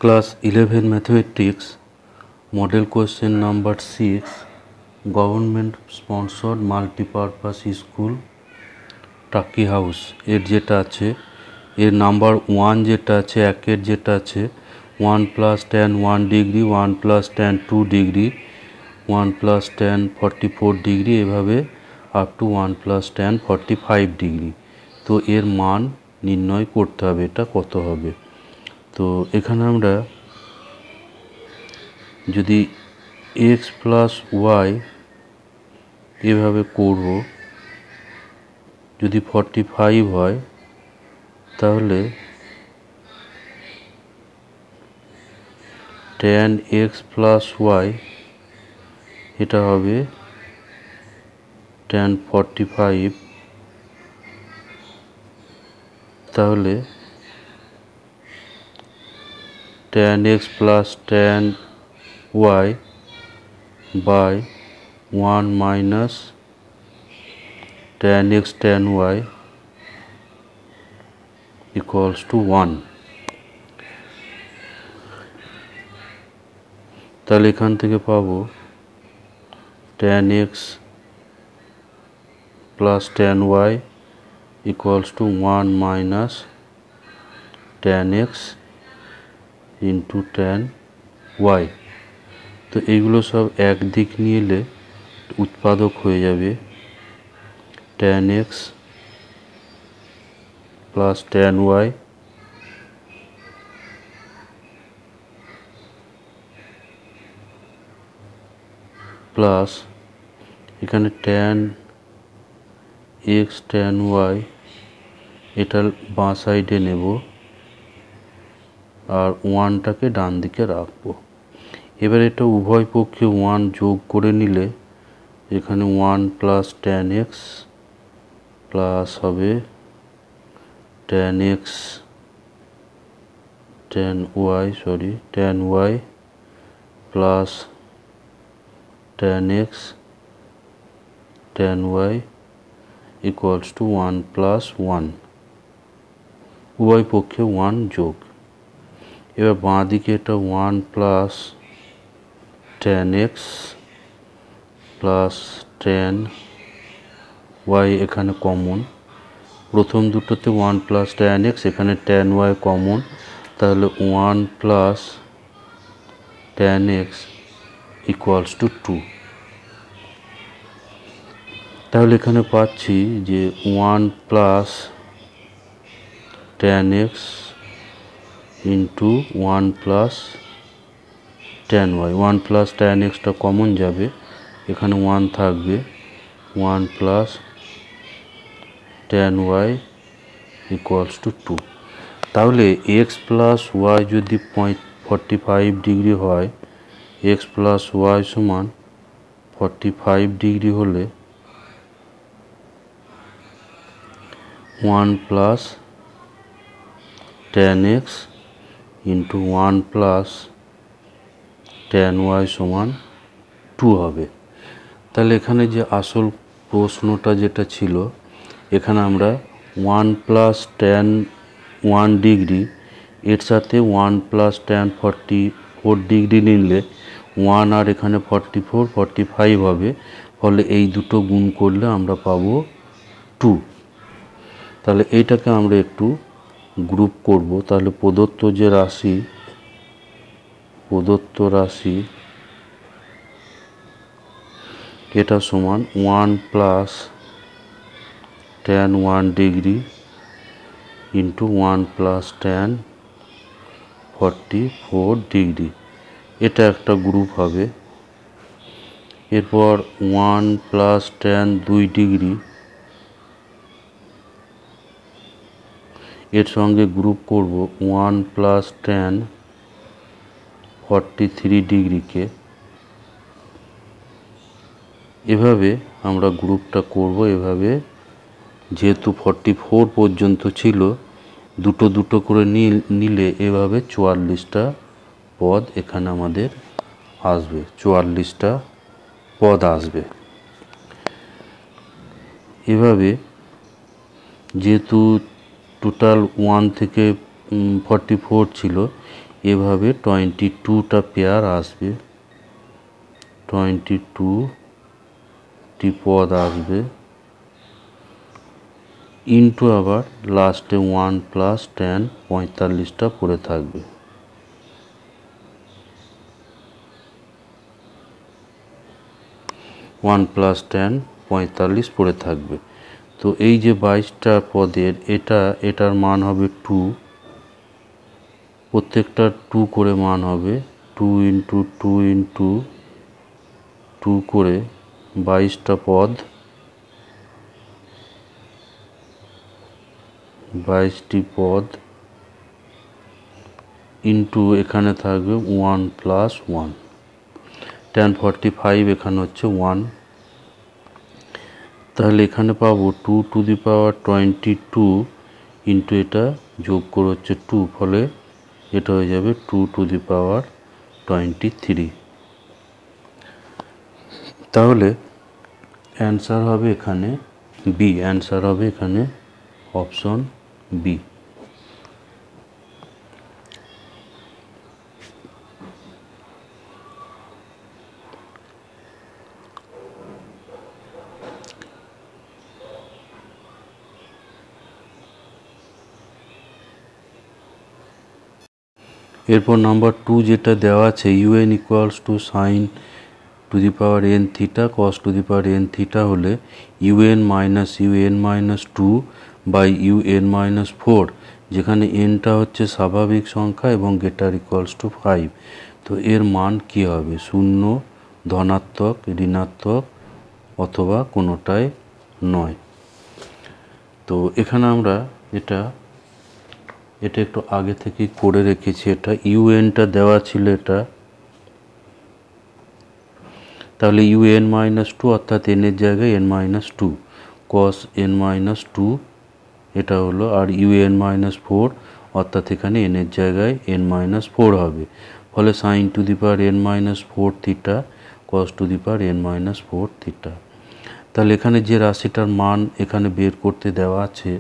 Class 11 Mathematics Model Question number 6 Government Sponsored Multipurpose School টাকি house এর যেটা আছে এর নাম্বার 1 যেটা আছে একের যেটা আছে 1 + tan 1 degree 1 + tan 2 degree 1 + tan 44 degree এভাবে আপ টু 1 + tan 45 ডিগ্রি। তো এর মান নির্ণয় করতে হবে, এটা কত হবে। তো এখানে আমরা যদি x + y এভাবে করব, যদি 45 হয় তাহলে tan x + y এটা হবে tan 45, তাহলে tan x + tan y by 1 minus tan x tan y equals to 1। তাহলে এখান থেকে পাবো tan x + tan y equals to 1 minus tan x into tan y। তো এইগুলো সব এক দিক নিয়ে এলে উৎপাদক হয়ে যাবে tan x + tan y plus এখানে tan x tan y এটা বাঁ সাইডে নেব আর 1টাকে ডান দিকে রাখবো। এবার এটা উভয় পক্ষে 1 যোগ করে নিলে এখানে 1 + tan x প্লাস হবে tan x tan y plus tan x tan y equals to 1 + 1, উভয় পক্ষে 1 যোগ। এবার বাঁ দিকে এটা 1 + tan x plus tan y এখানে কমন, প্রথম দুটোতে 1 + tan x, এখানে tan y কমন, তাহলে 1 + tan x equals to 2। তাহলে এখানে পাচ্ছি যে 1 + tan x into 1 + tan y, 1 + tan xটা common যাবে, এখানে 1 থাকবে, 1 + tan y equals to 2। তাহলে x + y যদি 45 ডিগ্রি হয়, x + y সমান 45 ডিগ্রি হলে 1 + tan x into 1 + tan y সমান 2 হবে। তাহলে এখানে যে আসল প্রশ্নটা যেটা ছিল, এখানে আমরা 1 + tan 1 ডিগ্রি এর সাথে 1 + tan 44 ডিগ্রি নিলে 1 আর এখানে 44 45 হবে, ফলে এই দুটো গুণ করলে আমরা পাবো 2। তাহলে এইটাকে আমরা একটু গ্রুপ করব। তাহলে প্রদত্ত রাশি এটা সমান 1 + tan 1 degree into 1 + tan 44 degree, এটা একটা গ্রুপ হবে। এরপর 1 + tan 2 ডিগ্রি এর সঙ্গে গ্রুপ করব 1 + tan 43 ডিগ্রিকে, এভাবে আমরা গ্রুপটা করব। এভাবে যেহেতু 44 পর্যন্ত ছিল, দুটো দুটো করে নিলে এভাবে 44টা পদ এখানে আমাদের আসবে, 44টা পদ আসবে। এভাবে যেহেতু টোটাল 1 থেকে 44 ছিল, এভাবে 22টা পেয়ার আসবে, 22টি পদ আসবে, ইন্টু আবার লাস্টে 1 প্লাস 10 45টা পড়ে থাকবে। ওয়ান প্লাস 10 45 পড়ে থাকবে। তো এই যে 22টা পদের এটার মান হবে 2, প্রত্যেকটা 2 করে মান হবে, 2 ইন্টু 2 ইন্টু 2 করে 22টা পদ, 22টি পদ ইন্টু এখানে থাকবে 1 প্লাস 1, 10 45 এখানে হচ্ছে 1, তাহলে এখানে পাবো 2 টু দি পাওয়ার 22 ইন্টু এটা যোগ করে হচ্ছে 2, ফলে এটা হয়ে যাবে 2 টু দি পাওয়ার 23। তাহলে অ্যান্সার হবে এখানে বি, অ্যান্সার হবে এখানে অপশন বি। এরপর নাম্বার 2 যেটা দেওয়া আছে, u n equals to sine to the power n theta cos to the power n theta হলে u n minus 2 by u n minus 4, যেখানে এনটা হচ্ছে স্বাভাবিক সংখ্যা এবং গ্রেটার ইকুয়ালস টু 5। তো এর মান কি হবে? 0, ধনাত্মক, ঋণাত্মক অথবা কোনোটাই নয়। তো এখানে আমরা এটা একটু আগে থেকে করে রেখেছি, এটা ইউএনটা দেওয়া ছিল এটা, তাহলে ইউএন মাইনাস 2 অর্থাৎ এনের জায়গায় N minus 2 cos n minus 2 এটা হলো, আর ইউএন মাইনাস 4 অর্থাৎ এখানে এনের জায়গায় এন মাইনাস 4 হবে, ফলে sine to the power n minus 4 theta cos to the power n minus 4 theta. তাহলে এখানে যে রাশিটার মান এখানে বের করতে দেওয়া আছে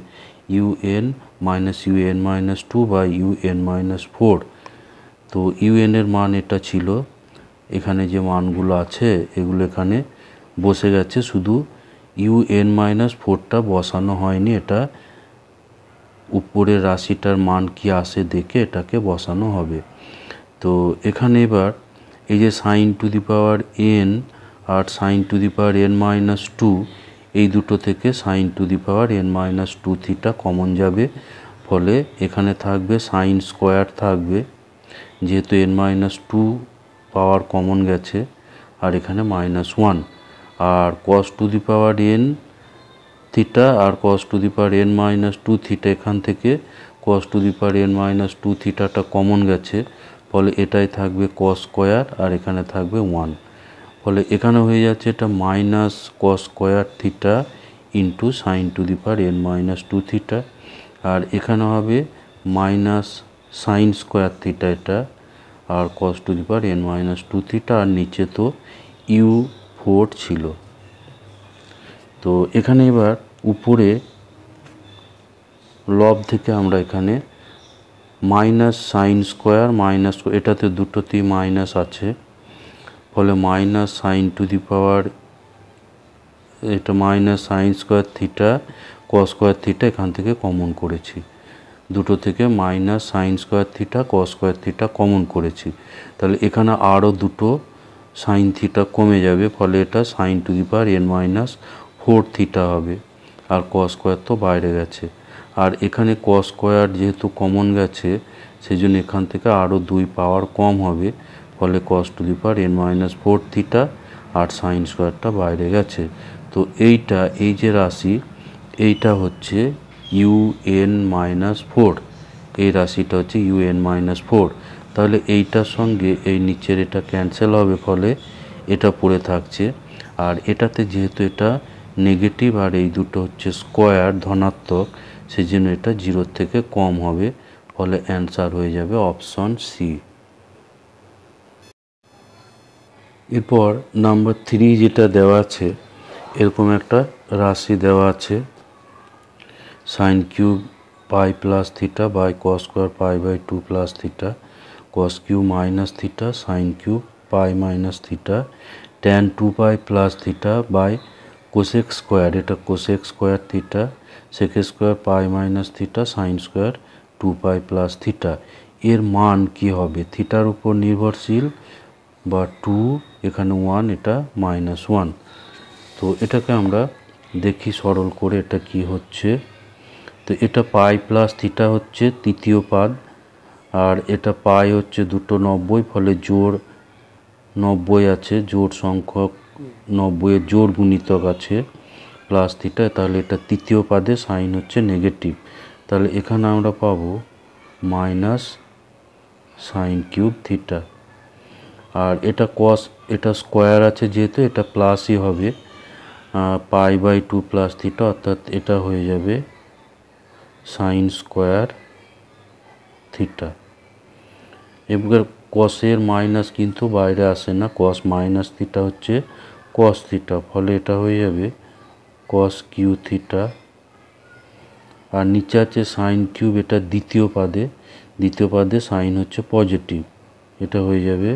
ইউএন মাইনাস 2 বা ইউএন মাইনাস 4, তো ইউএনের মান এটা ছিল, এখানে যে মানগুলো আছে এগুলো এখানে বসে গেছে, শুধু ইউএন মাইনাস 4টা বসানো হয়নি, এটা উপরের রাশিটার মান কি আসে দেখে এটাকে বসানো হবে। তো এখানে এবার এই যে sine to the power n আর sine to the power n minus 2, এই দুটো থেকে sine to the power n minus 2 theta common যাবে, ফলে এখানে থাকবে সাইন স্কোয়ার থাকবে, যেহেতু এন মাইনাস 2 পাওয়ার কমন গেছে, আর এখানে মাইনাস 1, আর cos to the power n theta আর cos to the power n minus 2 theta, এখান থেকে cos to the power n minus 2 থিটাটা কমন গেছে, ফলে এটাই থাকবে কস স্কোয়ার আর এখানে থাকবে 1, ফলে এখানে হয়ে যাচ্ছে এটা minus cos square theta into sine to the power n minus 2 theta, আর এখানে হবে মাইনাস সাইন স্কোয়ার থিটা এটা, আর cos to the power n minus 2 theta, আর নিচে তো u4 ছিল। তো এখানে এবার উপরে লব থেকে আমরা এখানে মাইনাস সাইন স্কোয়ার মাইনাস, এটাতে দুটোতেই মাইনাস আছে, ফলে মাইনাস সাইন টু দি পাওয়ার, এটা minus sine square theta cos square theta এখান থেকে কমন করেছি, দুটো থেকে minus sine square theta cos square theta common করেছি, তাহলে এখানে আরও দুটো সাইন থিটা কমে যাবে, ফলে এটা sine to the power n minus 4 theta হবে, আর কস স্কোয়ার তো বাইরে গেছে, আর এখানে কস স্কোয়ার যেহেতু কমন গেছে সেই জন্য এখান থেকে আরও 2 পাওয়ার কম হবে, ফলে cos to the power n minus 4 theta, আর সাইন স্কোয়ারটা বাইরে গেছে। তো এইটা, এই যে রাশি এইটা হচ্ছে ইউএন মাইনাস 4, এই রাশিটা হচ্ছে ইউএন মাইনাস 4, তাহলে এইটার সঙ্গে এই নিচের এটা ক্যান্সেল হবে, ফলে এটা পড়ে থাকছে, আর এটাতে যেহেতু এটা নেগেটিভ আর এই দুটো হচ্ছে স্কোয়ার ধনাত্মক, সেই জন্য এটা 0 থেকে কম হবে, ফলে অ্যান্সার হয়ে যাবে অপশন সি। এরপর নাম্বার 3 যেটা দেওয়া আছে, এরকম একটা রাশি দেওয়া আছে sine cube pi plus theta by cos square pi by 2 plus theta cos cube minus theta sine cube pi minus theta tan 2 pi plus theta by cosec square, এটা cosec square theta sec square pi minus theta sine square 2 pi plus theta. এর মান কি হবে? থিটার উপর নির্ভরশীল বা 2, এখানে 1, এটা -1। তো এটাকে আমরা দেখি সরল করে এটা কি হচ্ছে। তো এটা পাই প্লাস থিটা হচ্ছে তৃতীয় পাদ, আর এটা পাই হচ্ছে দুটো 90, ফলে জোড় 90 আছে, জোড় সংখ্যক 90 এর জোড় গুণিতক আছে প্লাস থিটা, তাহলে এটা তৃতীয় পাদে সাইন হচ্ছে নেগেটিভ। তাহলে এখানে আমরা পাবো মাইনাস সাইন কিউব থিটা। আর এটা কস, এটা স্কোয়ার আছে যেহেতু এটা প্লাসই হবে, পাই/2 প্লাস থিটা, অর্থাৎ এটা হয়ে যাবে সাইন স্কোয়ার থিটা। এবার কসের মাইনাস কিন্তু বাইরে আসে না, কস মাইনাস থিটা হচ্ছে কস থিটা, ফলে এটা হয়ে যাবে কস কিউ থিটা। আর নিচে আছে সাইন কিউব, এটা দ্বিতীয় পাদে সাইন হচ্ছে পজিটিভ, এটা হয়ে যাবে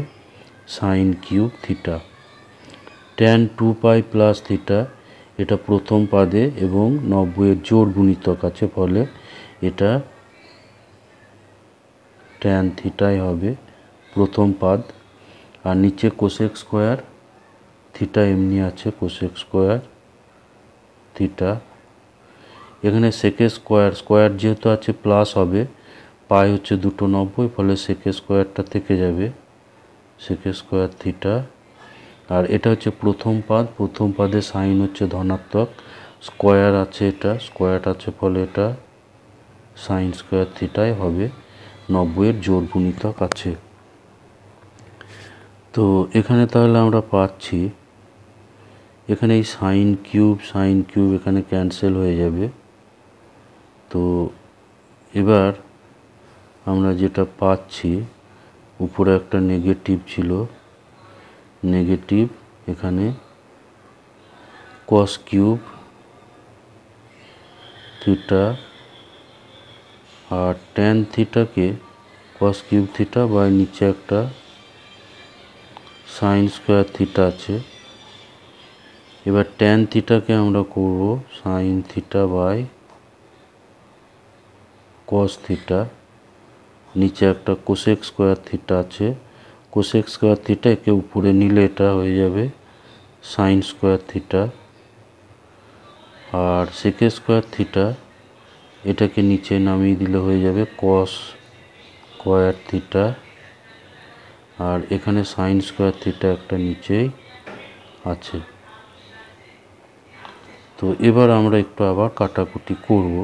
sine cube theta. Tan 2 pi plus theta, এটা প্রথম পাদে এবং 90 এর জোড় গুণিতক আছে, ফলে এটা ট্যান থিটাই হবে প্রথম পাদ। আর নিচে কোসেক স্কোয়ার থিটা এমনি আছে, কোসেক স্কোয়ার থিটা। এখানে সেকে স্কোয়ার যেহেতু আছে প্লাস হবে, পাই হচ্ছে দুটো 90, ফলে সেকে স্কোয়ারটা থেকে যাবে সেকে স্কোয়ার থিটা। আর এটা হচ্ছে প্রথম পাদে সাইন হচ্ছে ধনাত্মক, স্কোয়ার আছে, এটা স্কোয়ার আছে, ফলে এটা সাইন স্কোয়ার থিটাই হবে, 90 এর জোড় গুণিতক আছে। তো এখানে তাহলে আমরা পাচ্ছি, এখানে এই সাইন কিউব এখানে ক্যান্সেল হয়ে যাবে। তো এবার আমরা যেটা পাচ্ছি, উপরে একটা নেগেটিভ ছিল, নেগেটিভ এখানে কস কিউব থিটা, আর ট্যান থিটাকে কস কিউব থিটা বাই নিচে একটা সাইন স্কোয়ার থিটা আছে। এবার ট্যান থিটাকে আমরা করব sine theta by cos theta, নিচে একটা কোসেক স্কোয়ার থিটা আছে, কোসেক স্কোয়ার থিটা একে উপরে নিলে এটা হয়ে যাবে সাইন স্কোয়ার থিটা। আর সেক স্কোয়ার থিটা এটাকে নিচে নামিয়ে দিলে হয়ে যাবে কস স্কোয়ার থিটা। আর এখানে সাইন স্কোয়ার থিটা একটা নিচেই আছে। তো এবার আমরা একটু আবার কাটাকুটি করব,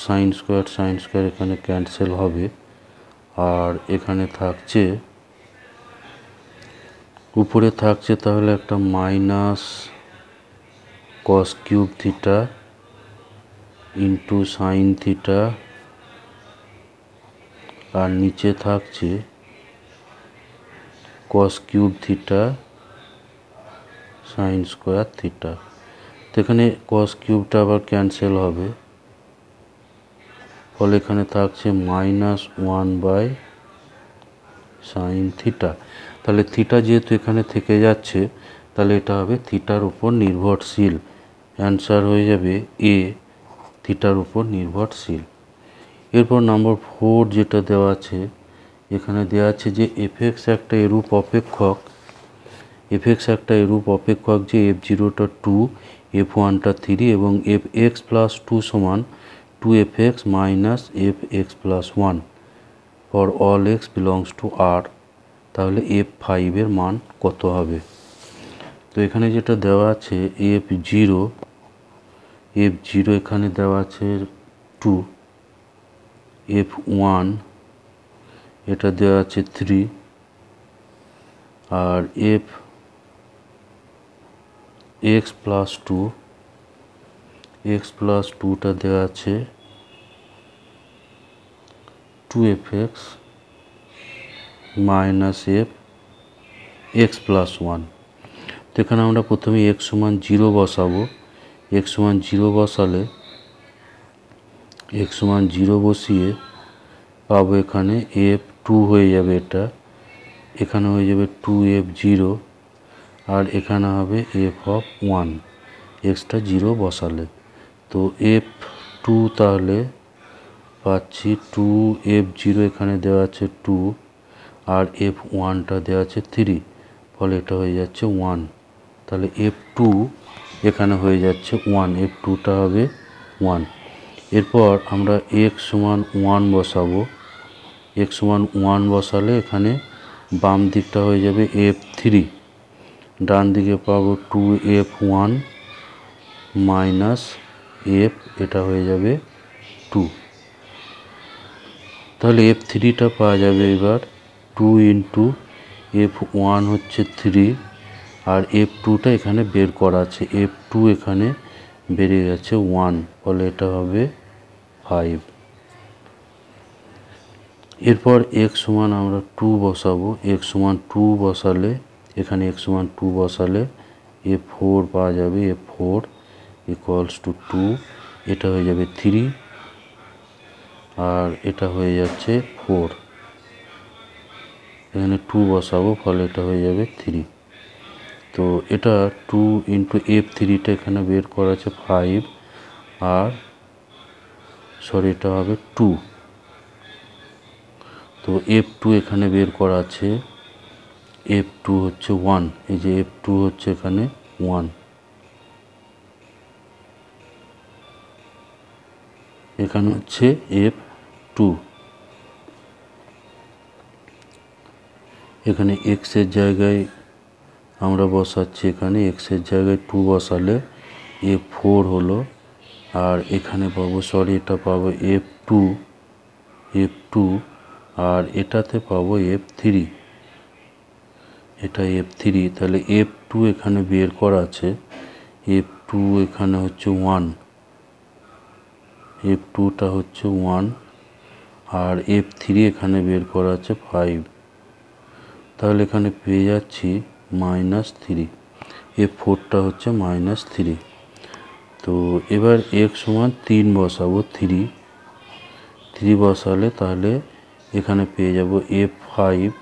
সাইন স্কোয়ার এখানে ক্যান্সেল হবে, আর এখানে থাকছে, উপরে থাকছে তাহলে একটা minus cos cube theta into sine theta, আর নিচে থাকছে cos cube theta sine square theta. তো এখানে কস কিউবটা আবার ক্যান্সেল হবে, ফলে এখানে থাকছে -1 সাইন থিটা। তাহলে থিটা যেহেতু এখানে থেকে যাচ্ছে, তাহলে এটা হবে থিটার উপর নির্ভরশীল। অ্যান্সার হয়ে যাবে এ, থিটার উপর নির্ভরশীল। এরপর নম্বর 4 যেটা দেওয়া আছে, এখানে দেওয়া আছে যে এফএক্স একটা এরূপ অপেক্ষক যে f0টা 2, f1টা 3 এবং fx+2 সমান 2fx minus fx+1 for all x belongs to R। তাহলে f5 এর মান কত হবে? তো এখানে যেটা দেওয়া আছে f0 এখানে দেওয়া আছে 2, f1 এটা দেওয়া আছে 3, আর x+2টা দেওয়া আছে 2fx মাইনাস fx+1। তো এখানে আমরা প্রথমে x সমান 0 বসাবো, x সমান 0 বসালে x সমান 0 বসিয়ে পাবো এখানে টু হয়ে যাবে, এটা এখানে হয়ে যাবে 2f0 আর এখানে হবে f(1) এক্সট্রা 0 বসালে। তো f2 তাহলে পাচ্ছি 2f0 এখানে দেওয়া আছে 2 আর f1টা দেওয়া আছে 3, ফলে এটা হয়ে যাচ্ছে 1। তাহলে f2 এখানে হয়ে যাচ্ছে 1, f2টা হবে 1। এরপর আমরা x সমান 1 বসাবো। x সমান 1 বসালে এখানে বাম দিকটা হয়ে যাবে f3, ডান দিকে পাবো 2f1 মাইনাস f, এটা হয়ে যাবে 2। তাহলে f3টা পাওয়া যাবে এবার 2 ইন্টু f1 হচ্ছে 3 আর f2টা এখানে বের করা আছে, f2 এখানে বেরিয়ে গেছে 1, ফলে এটা হবে 5। এরপর x সমান আমরা 2 বসাবো। x সমান 2 বসালে এখানে x সমান 2 বসালে f4 পাওয়া যাবে, f4 ইকুয়ালস টু 2, এটা হয়ে যাবে 3 আর এটা হয়ে যাচ্ছে 4, এখানে 2 বসাবো, ফলে এটা হয়ে যাবে 3। তো এটা 2 ইন্টু f3টা এখানে বের করা আছে 5 আর সরি এটা হবে 2। তো f2 এখানে বের করা আছে, f2 হচ্ছে 1, এই যে f2 হচ্ছে এখানে 1, এখানে হচ্ছে f2। এখানে x এর জায়গায় আমরা বসাচ্ছি, এখানে x এর জায়গায় 2 বসালে f4 হলো আর এখানে পাবো সরি এটা পাবো f2 আর এটাতে পাবো f3, এটা f3। তাহলে f2 এখানে বের করা আছে, f2 এখানে হচ্ছে 1, f2টা হচ্ছে 1 আর f3 এখানে বের করা আছে 5, তাহলে এখানে পেয়ে যাচ্ছি -3, f4টা হচ্ছে -3। তো এবার x সমান 3 বসাবো, 3 বসালে তাহলে এখানে পেয়ে যাব f5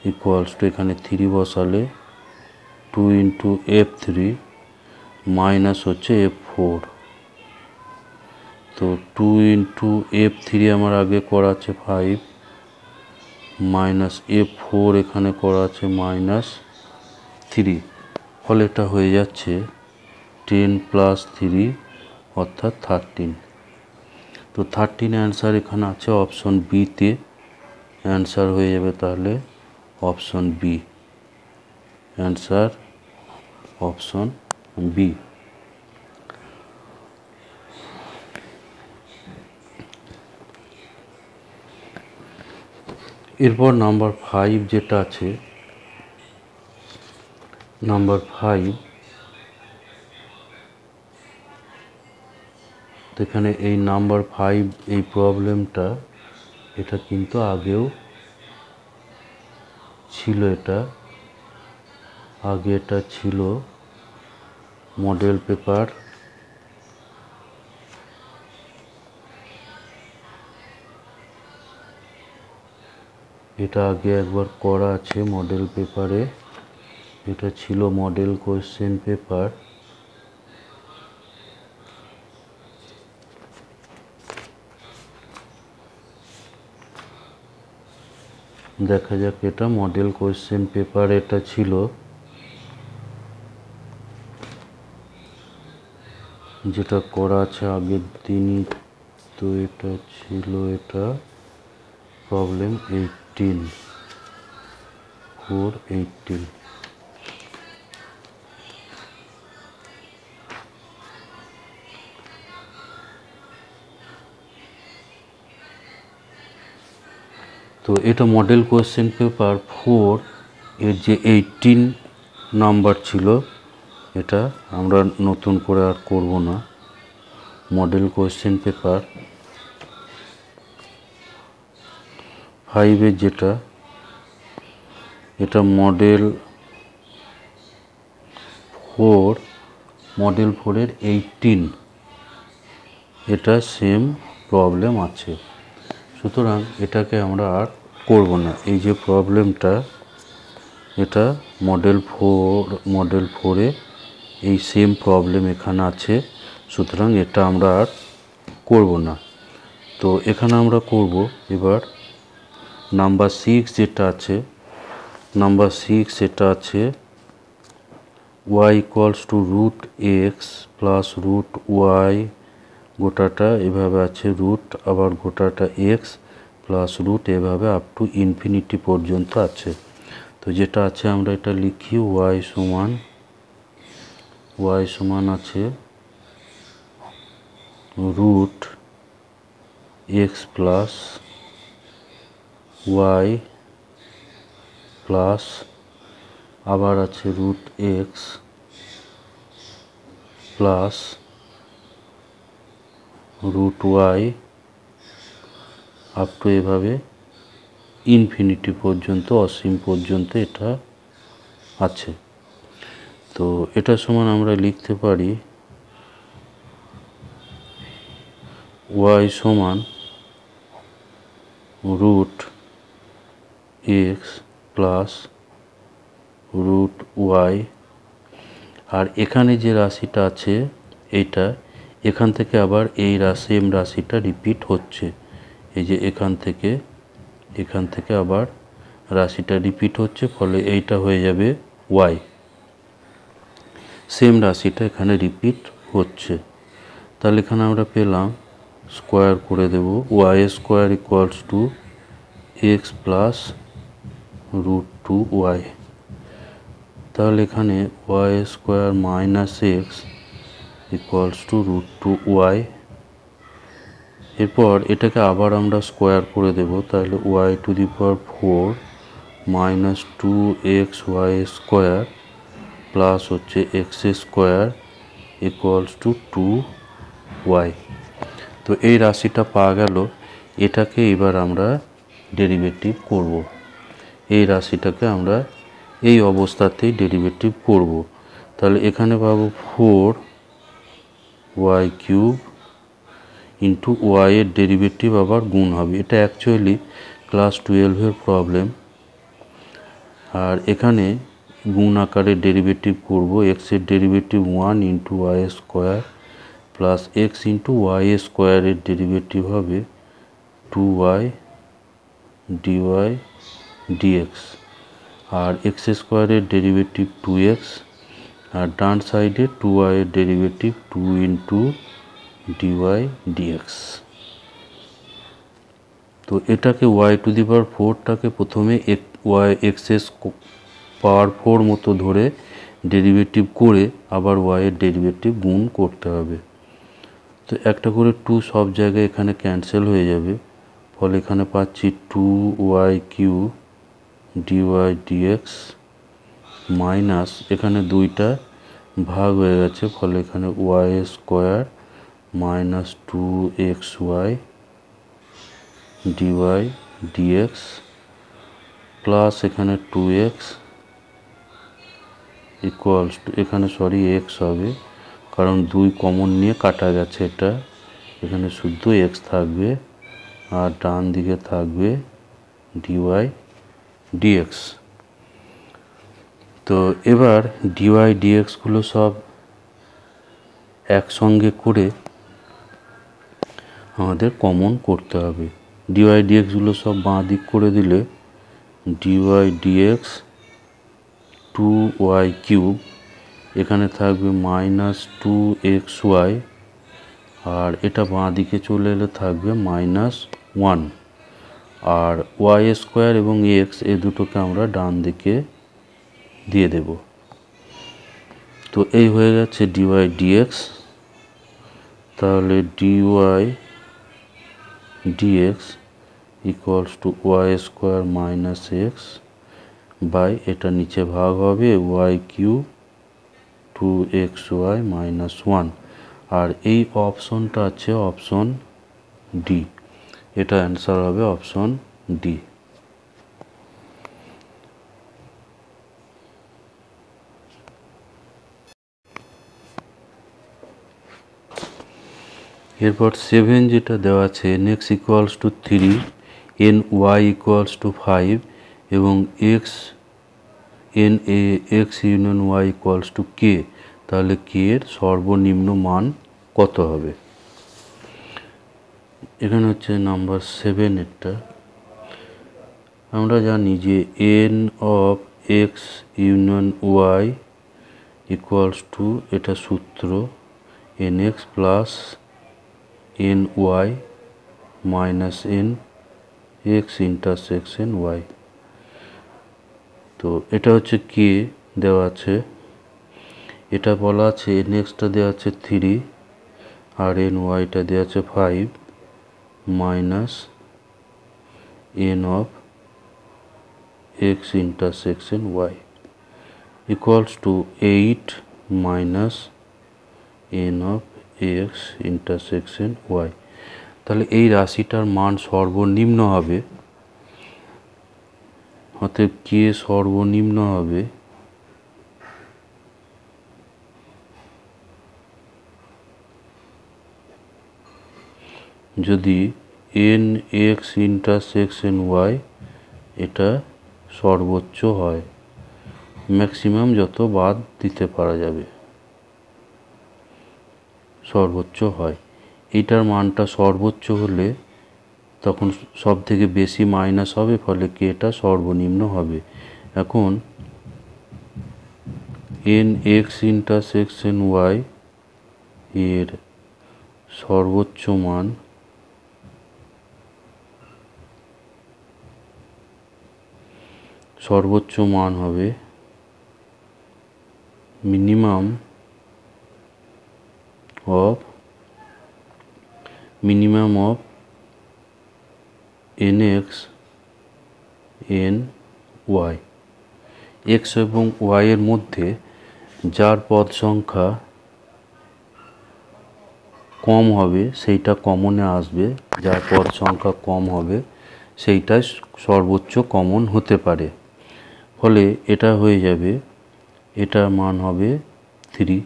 ইকুয়ালস টু এখানে 3 বসালে 2 ইন্টু f3 মাইনাস হচ্ছে f4। তো 2 ইন্টু f3 আমার আগে করা আছে 5 মাইনাস f4 এখানে করা আছে -3, ফলে এটা হয়ে যাচ্ছে 10 প্লাস 3 অর্থাৎ 13। তো 13 অ্যান্সার এখানে আছে অপশন বিতে, অ্যান্সার হয়ে যাবে তাহলে option B, answer option B. এরপর নাম্বার 5 যেটা আছে, নাম্বার 5 এখানে এই নাম্বার 5 এই প্রবলেমটা এটা কিন্তু আগেও ছিল, এটা আগে এটা ছিল মডেল পেপার, এটা আগে একবার করা আছে মডেল পেপারে, এটা ছিল মডেল কোশ্চেন পেপার। দেখা যাক, এটা মডেল কোশ্চেন পেপার এটা ছিল, যেটা করা আছে আগের দিনই। তো এটা ছিল, এটা প্রবলেম 18 তো এটা মডেল কোশ্চেন পেপার 4 এর যে 18 নাম্বার ছিল, এটা আমরা নতুন করে আর করব না। মডেল কোশ্চেন পেপার 5 এর যেটা, এটা মডেল 4 এর 18, এটা সেম প্রবলেম আছে। সুতরাং এটাকে আমরা আর করব না। এই যে প্রবলেমটা, এটা মডেল 4-এ এই সেম প্রবলেম এখানে আছে, সুতরাং এটা আমরা আর করব না। তো এখানে আমরা করব এবার নাম্বার 6 যেটা আছে, নাম্বার 6 এটা আছে y equals to root x plus root y, গোটাটা এভাবে আছে রুট, আবার গোটাটা এক্স প্লাস রুট, এভাবে আপ টু ইনফিনিটি পর্যন্ত আছে। তো যেটা আছে আমরা এটা লিখি y সমান আছে root x plus y plus আবার আছে root x plus root y up to এভাবে ইনফিনিটি পর্যন্ত, অসীম পর্যন্ত এটা আছে। তো এটা সমান আমরা লিখতে পারি y সমান root x plus root y, আর এখানে যে রাশিটা আছে এইটা, এখান থেকে আবার এই সেম রাশিটা রিপিট হচ্ছে। এই যে এখান থেকে আবার রাশিটা রিপিট হচ্ছে, ফলে এইটা হয়ে যাবে ওয়াই, সেম রাশিটা এখানে রিপিট হচ্ছে। তাহলে এখানে আমরা পেলাম, স্কোয়ার করে দেব, y square equals to x plus root two y. তাহলে এখানে y square minus x equals to root two y. এরপর এটাকে আবার আমরা স্কোয়ার করে দেব, তাহলে y to the power 4 minus 2xy square plus হচ্ছে x square equals to 2y। তো এই রাশিটা পাওয়া গেল, এটাকে এবার আমরা ডেরিভেটিভ করব। এই রাশিটাকে আমরা এই অবস্থাতেই ডেরিভেটিভ করব। তাহলে এখানে পাবো 4y³ ইন্টু ওয়াই এর ডেরিভেটিভ আবার গুণ হবে। এটা অ্যাকচুয়ালি ক্লাস 12-এর প্রবলেম। আর এখানে গুণ আকারে ডেরিভেটিভ করব, এক্সের derivative 1 into y square plus x into y স্কোয়ারের ডেরিভেটিভ হবে 2y dy dx, আর এক্স স্কোয়ারের ডেরিভেটিভ 2x, আর ডান সাইডে 2y এর ডেরিভেটিভ 2 ইন্টু dy dx। তো এটাকে y টু দি পাওয়ার 4টাকে প্রথমে এক্স পাওয়ার 4 মতো ধরে ডেরিভেটিভ করে আবার y এর ডেরিভেটিভ গুণ করতে হবে। তো একটা করে 2 সব জায়গায় এখানে ক্যান্সেল হয়ে যাবে, ফলে এখানে পাচ্ছি 2y³ dy dx মাইনাস এখানে 2টা ভাগ হয়ে গেছে, ফলে এখানে y square minus 2xy dy dx plus এখানে 2x ইকুয়ালস টু, এখানে x হবে কারণ 2 কমন নিয়ে কাটা গেছে, এটা এখানে শুদ্ধ x থাকবে, আর ডান দিকে থাকবে dy dx। তো এবার dy dx গুলো সব একসঙ্গে করে আমাদের কমন করতে হবে। dy dx গুলো সব বাঁ দিক করে দিলে dy dx 2y³ এখানে থাকবে মাইনাস 2xy, আর এটা বাঁ দিকে চলে এলে থাকবে -1, আর ওয়াই স্কোয়ার এবং এক্স এই দুটোকে আমরা ডান দিকে দিয়ে দেব। তো এই হয়ে গেছে dy dx। তাহলে dy dx equals to y square minus x by, এটা নিচে ভাগ হবে y³ 2xy -1, আর এই অপশনটা আছে অপশন ডি, এটা অ্যান্সার হবে অপশন ডি। এরপর 7 যেটা দেওয়া আছে nx equals to 3, ny equals to 5 এবং x union y equals two k, তাহলে k এর সর্বনিম্ন মান কত হবে? এখানে হচ্ছে নাম্বার 7 এটা আমরা জানি যে n of x union y equals two, এটা সূত্র nx plus ny minus n x intersection y। তো এটা হচ্ছে k দেওয়া আছে, এটা বলা আছে nxটা দেওয়া আছে 3 আর nyটা দেওয়া আছে 5 minus n of x intersection y equals two 8 minus n of x intersection y। তাহলে এই রাশিটার মান সর্বনিম্ন হবে, অতএব k সর্বনিম্ন হবে যদি nx ইন্টারসেকশন y এটা সর্বোচ্চ হয়, ম্যাক্সিমাম যত বাদ দিতে পারা যাবে সর্বোচ্চ হয়। এইটার মানটা সর্বোচ্চ হলে তখন সব থেকে বেশি মাইনাস হবে, ফলে কে এটা সর্বনিম্ন হবে। এখন nx ইন্টারসেকশন y এর সর্বোচ্চ মান হবে minimum of nx ny। x এবং y এর মধ্যে যার পদ সংখ্যা কম হবে সেইটা কমনে আসবে, যার পদ সংখ্যা কম হবে সেইটাই সর্বোচ্চ কমন হতে পারে, ফলে এটা হয়ে যাবে, এটার মান হবে 3।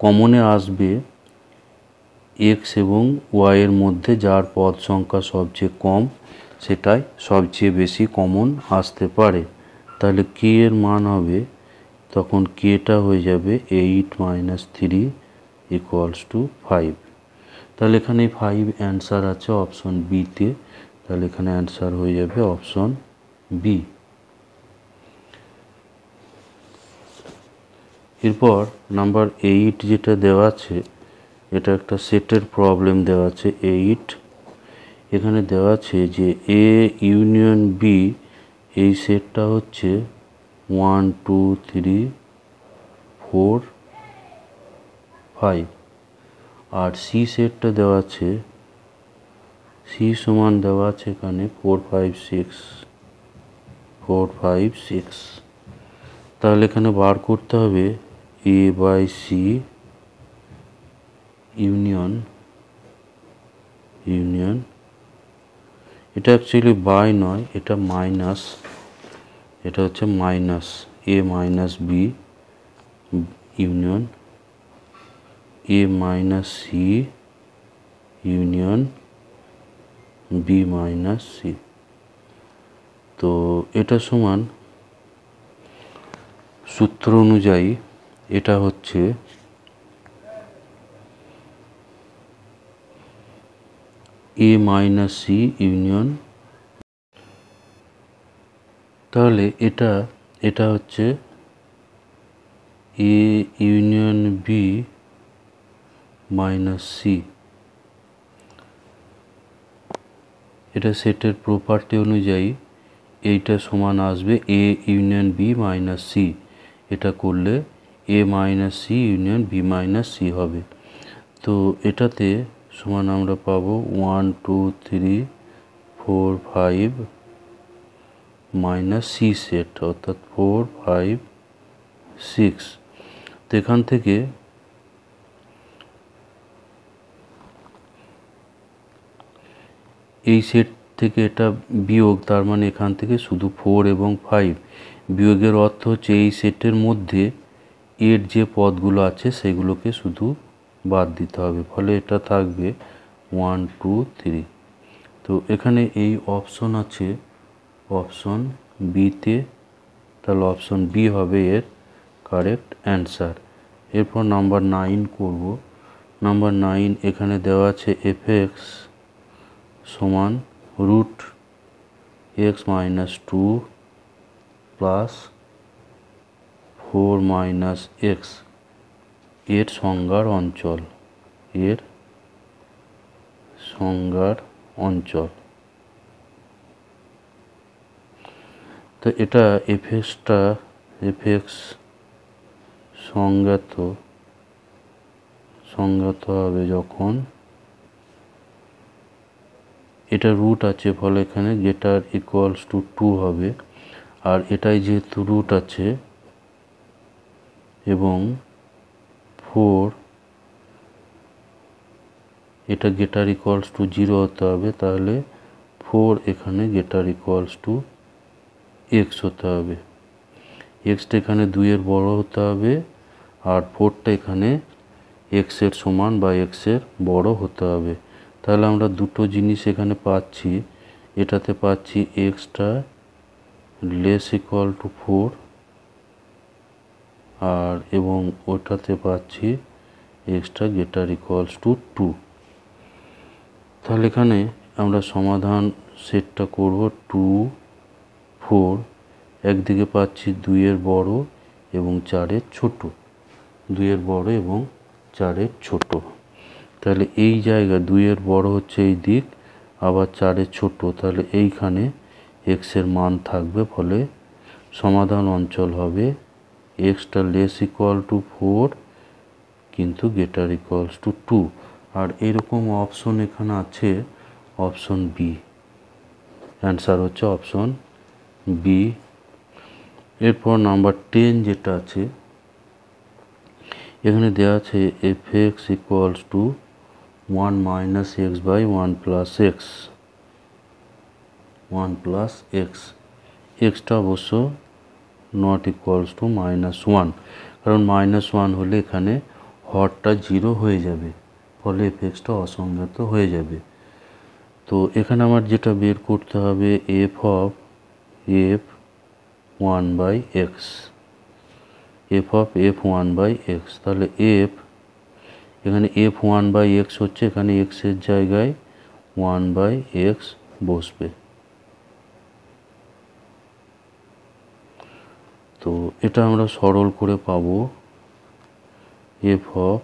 কমনে আসবে x এবং y এর মধ্যে যার পদ সংখ্যা সবচেয়ে কম সেটাই সবচেয়ে বেশি কমন আসতে পারে, তাহলে k এর মান হবে, তখন kটা হয়ে যাবে 8 মাইনাস 3 ইকুয়ালস টু 5। তাহলে এখানে 5 অ্যান্সার আছে অপশন বিতে, তাহলে এখানে অ্যান্সার হয়ে যাবে অপশন বি। এরপর নাম্বার 8 যেটা দেওয়া আছে, এটা একটা সেটের প্রবলেম দেওয়া আছে 8। এখানে দেওয়া আছে যে এ ইউনিয়ন বি, এই সেটটা হচ্ছে 1 2 3 4 5, আর সি সেটটা দেওয়া আছে, সি সমান দেওয়া আছে এখানে 4 5 6। তাহলে এখানে বার করতে হবে এ বাই সি ইউনিয়ন, এটা অ্যাকচুয়ালি বাই নয়, এটা মাইনাস, এটা হচ্ছে minus A minus B union A minus C union B minus C. তো এটা সমান সূত্র অনুযায়ী এটা হচ্ছে এ মাইনাস সি ইউনিয়ন, তাহলে এটা হচ্ছে A union B minus C. এটা সেটের প্রপার্টি অনুযায়ী এইটা সমান আসবে A union B minus C, এটা করলে A minus C union B minus C হবে। তো এটাতে সমান আমরা পাবো 1 2 3 4 5 মাইনাস সি সেট, অর্থাৎ 4 5 6। তো এখান থেকে এই সেট থেকে এটা বিয়োগ, তার মানে এখান থেকে শুধু 4 এবং 5 বিয়োগের অর্থ হচ্ছে এই সেটের মধ্যে এর যে পদগুলো আছে সেগুলোকে শুধু বাদ দিতে হবে, ফলে এটা থাকবে 1 2 3। তো এখানে এই অপশন আছে অপশন বিতে, তাহলে অপশন বি হবে এর কারেক্ট অ্যান্সার। এরপর নাম্বার 9 করব। নাম্বার 9 এখানে দেওয়া আছে এফএক্স সমান root x minus 2 plus 4 minus x এর সংজ্ঞার অঞ্চল, এর সংজ্ঞার অঞ্চল। তো এটা এফএক্স সংজ্ঞাত হবে যখন এটা রুট আছে, ফলে এখানে গেটার ইকুয়ালস টু 2 হবে। আর এটাই যেহেতু রুট আছে এবং 4, এটা গেটার ইকুয়ালস টু 0 হতে হবে, তাহলে 4 এখানে গেটার ইকুয়ালস টু এক্স হতে হবে। এক্সটা এখানে 2 এর বড় হতে হবে, আর 4টা এখানে এক্সের সমান বা এক্সের বড় হতে হবে। তাহলে আমরা দুটো জিনিস এখানে পাচ্ছি, এটাতে পাচ্ছি এক্সটা লেস ইকুয়াল টু 4, আর এবং ওটাতে পাচ্ছি এক্সটা গেটার ইকুয়ালস টু 2। তাহলে এখানে আমরা সমাধান সেটটা করব 2 4, একদিকে পাচ্ছি 2 এর বড় এবং 4 এর ছোট, 2 এর বড় এবং 4 এর ছোট। তাহলে এই জায়গা 2 এর বড় হচ্ছে এই দিক, আবার 4 এর ছোট, তাহলে এইখানে এক্স এর মান থাকবে, ফলে সমাধান অঞ্চল হবে এক্সটা লেস ইকুয়াল টু 4 কিন্তু গেটার ইকুয়ালস টু 2। আর এরকম অপশন এখানে আছে অপশন বি, অ্যান্সার হচ্ছে অপশন বি। এরপর নাম্বার 10 যেটা আছে এখানে দেওয়া আছে f x equals to 1 minus x by 1 plus x, 1 plus x. এক্সটা অবশ্য নট ইকুয়ালস টু -1, কারণ -1 হলে এখানে হরটা 0 হয়ে যাবে, ফলে এফ এক্সটা অসংজ্ঞাত হয়ে যাবে। তো এখানে আমার যেটা বের করতে হবে f of f 1 by x, f of f 1 by x. তাহলে এফ এখানে এফ 1 বাই এক্স হচ্ছে, এখানে এক্সের জায়গায় 1 বাই এক্স বসবে। তো এটা আমরা সরল করে পাবো এফ অফ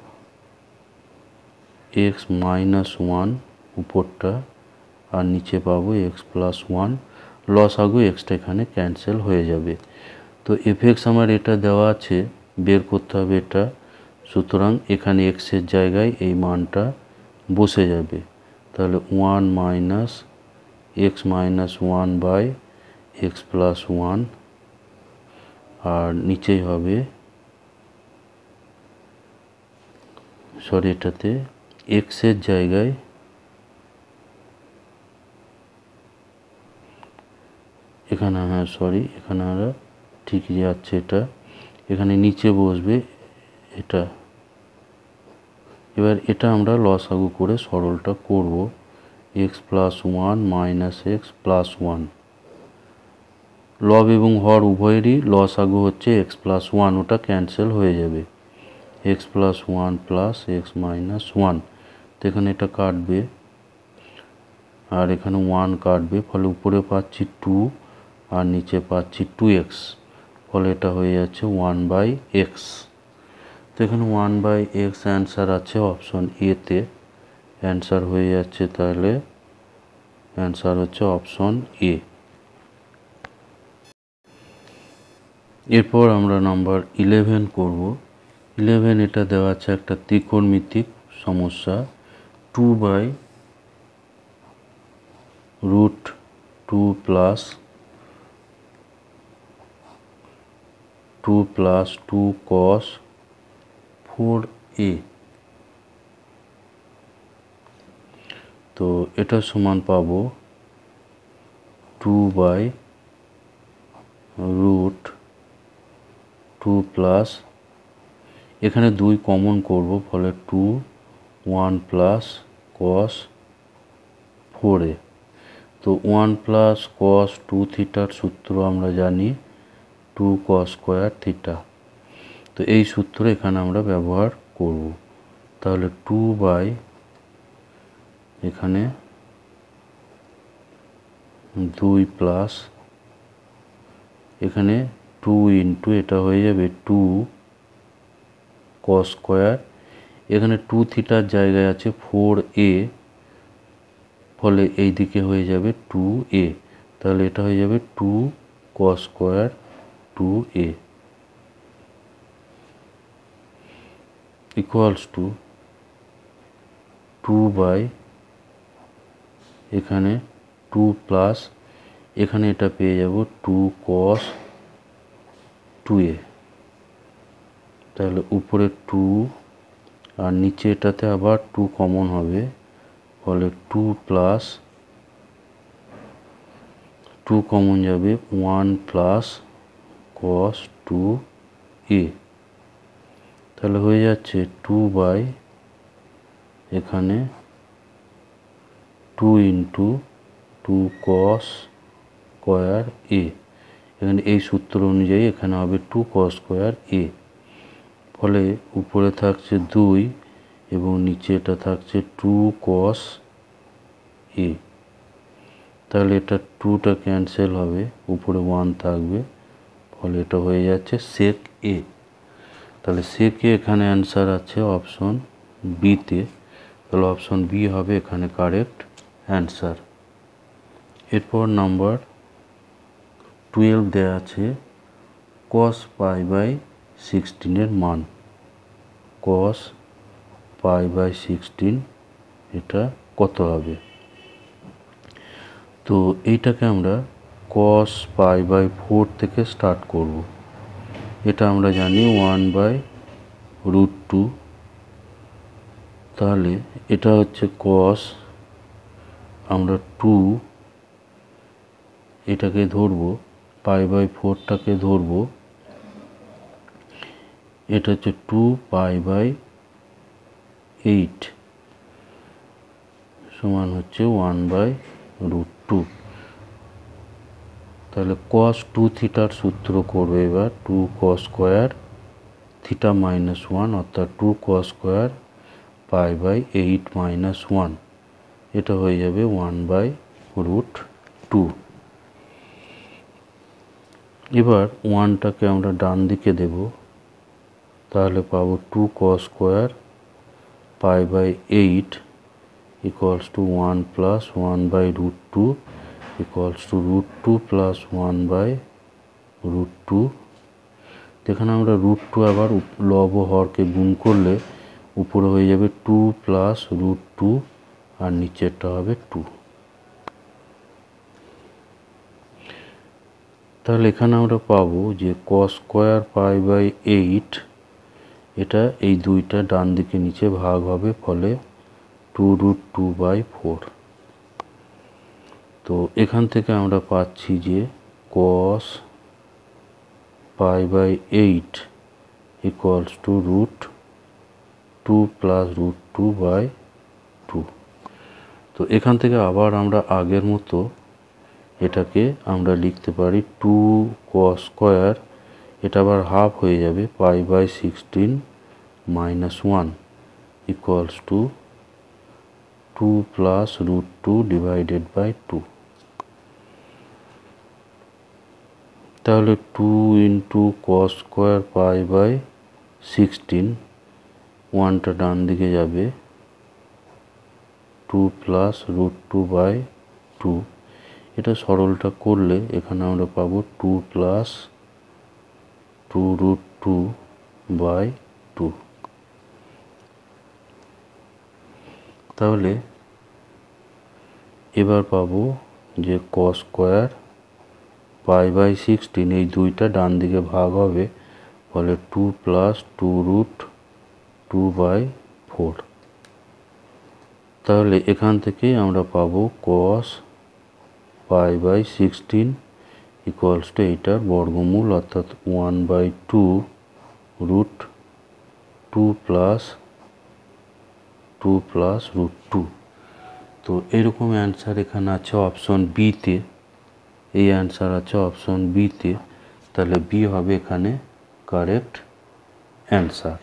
এক্স মাইনাস 1 উপরটা, আর নিচে পাবো এক্স প্লাস 1, লসাগু এক্সটা এখানে ক্যান্সেল হয়ে যাবে। তো এফ এক্স আমার এটা দেওয়া আছে, বের করতে হবে এটা, সুতরাং এখানে এক্সের জায়গায় এই মানটা বসে যাবে। তাহলে 1 minus x minus 1 by x plus 1, আর নিচেই হবে এটাতে এক্সের জায়গায় এখানে এখানে আমরা ঠিকই যাচ্ছে, এটা এখানে নিচে বসবে এটা। এবার এটা আমরা লসাগু করে সরলটা করব, x plus 1 minus x plus 1, লব এবং হর উভয়েরই লসাগু হচ্ছে এক্স প্লাস 1, ওটা ক্যান্সেল হয়ে যাবে, x plus 1 plus x minus 1। তো এখানে এটা কাটবে আর এখানে 1 কাটবে, ফলে উপরে পাচ্ছি 2 আর নিচে পাচ্ছি 2x, ফলে এটা হয়ে যাচ্ছে 1 বাই এক্স। তো এখানে 1 বাই এক্স অ্যান্সার আছে অপশন এতে, অ্যান্সার হয়ে যাচ্ছে, তাহলে অ্যান্সার হচ্ছে অপশন এ। এরপর আমরা নাম্বার 11 করব। 11 এটা দেওয়া আছে একটা ত্রিকোণমিতিক সমস্যা, 2 by root 2 plus 2 cos 4a। তো এটা সমান পাবো 2 বাই রুট 2 প্লাস, এখানে 2 কমন করব, ফলে 2 1 প্লাস কস 4a। তো 1 প্লাস কস 2 থিটার সূত্র আমরা জানি 2 কস স্কোয়ার থিটা। তো এই সূত্র এখানে আমরা ব্যবহার করব। তাহলে 2 বাই এখানে 2 প্লাস এখানে 2 ইন্টু এটা হয়ে যাবে 2 কস স্কোয়ার, এখানে 2 থিটার জায়গায় আছে 4a, ফলে এই দিকে হয়ে যাবে 2a। তাহলে এটা হয়ে যাবে 2 cos square 2a equals to 2 by এখানে 2 প্লাস এখানে এটা পেয়ে যাব 2 কস 2a। তাহলে উপরে 2 আর নিচে এটাতে আবার 2 কমন হবে, ফলে 2 প্লাস 2 কমন যাবে 1 প্লাস কস 2a। তাহলে হয়ে যাচ্ছে 2 বাই এখানে 2 ইন্টু 2 কস স্কোয়ার a। এখানে এই সূত্র অনুযায়ী এখানে হবে 2 কস স্কোয়ার a। ফলে উপরে থাকছে 2 এবং নিচে এটা থাকছে 2 কস a। তাহলে এটা 2টা ক্যান্সেল হবে, উপরে 1 থাকবে, ফলে এটা হয়ে যাচ্ছে সেক a। তাহলে সেক a এখানে অ্যান্সার আছে অপশন বিতে। তাহলে অপশন বি হবে এখানে কারেক্ট অ্যান্সার। এরপর নাম্বার 12 দেওয়া আছে কস পাই বাই 16 এর মান। কস পাই বাই 16 এটা কত হবে? তো এইটাকে আমরা কস পাই বাই 4 থেকে স্টার্ট করব। এটা আমরা জানি 1/√2। তাহলে এটা হচ্ছে কস, আমরা 2 এটাকে ধরবো, পাই বাই 4টাকে ধরবো, এটা হচ্ছে 2 পাই বাই 8 সমান হচ্ছে 1/√2। তাহলে কস 2 থিটার সূত্র করবে এবার 2 কস স্কোয়ার থিটা মাইনাস 1, অর্থাৎ 2 cos square pi by 8 minus 1। এটা হয়ে যাবে 1/√2। এবার 1টাকে আমরা ডান দিকে দেব, তাহলে পাবো 2 cos square pi by 8 equals to 1 plus 1/√2 equals to √2 plus 1/√2। এখানে আমরা √2 আবার লব ও হরকে গুণ করলে উপরে হয়ে যাবে 2 প্লাস √2 আর নিচেরটা হবে 2। তাহলে এখানে আমরা পাবো যে কস স্কোয়ার পাই বাই 8 এটা এই দুইটা ডান দিকে নিচে ভাগ হবে, ফলে 2√2/4। তো এখান থেকে আমরা পাচ্ছি যে cos pi by 8 equals to √2 plus √2/2। তো এখান থেকে আবার আমরা আগের মতো এটাকে আমরা লিখতে পারি 2 কস স্কোয়ার, এটা আবার হাফ হয়ে যাবে, pi by 16 minus 1 equals to 2 plus √2 divided by 2। তাহলে 2 into cos square pi by 16, 1টা ডান দিকে যাবে, 2 প্লাস √2/2। এটা সরলটা করলে এখানে আমরা পাবো 2 প্লাস 2√2/2। তাহলে এবার পাবো যে কস স্কোয়ার পাই বাই 16 এই দুইটা ডান দিকে ভাগ হবে, ফলে 2 প্লাস 2√2/4। তাহলে এখান থেকে আমরা পাবো কস পাই বাই 16 ইকুয়ালস টু এইটার বর্গমূল, অর্থাৎ 1/2 √2 প্লাস 2 প্লাস √2। তো এরকম অ্যান্সার এখানে আছে অপশন বিতে, এই অ্যান্সার আছে অপশন বিতে, তাহলে বি হবে এখানে কারেক্ট অ্যান্সার।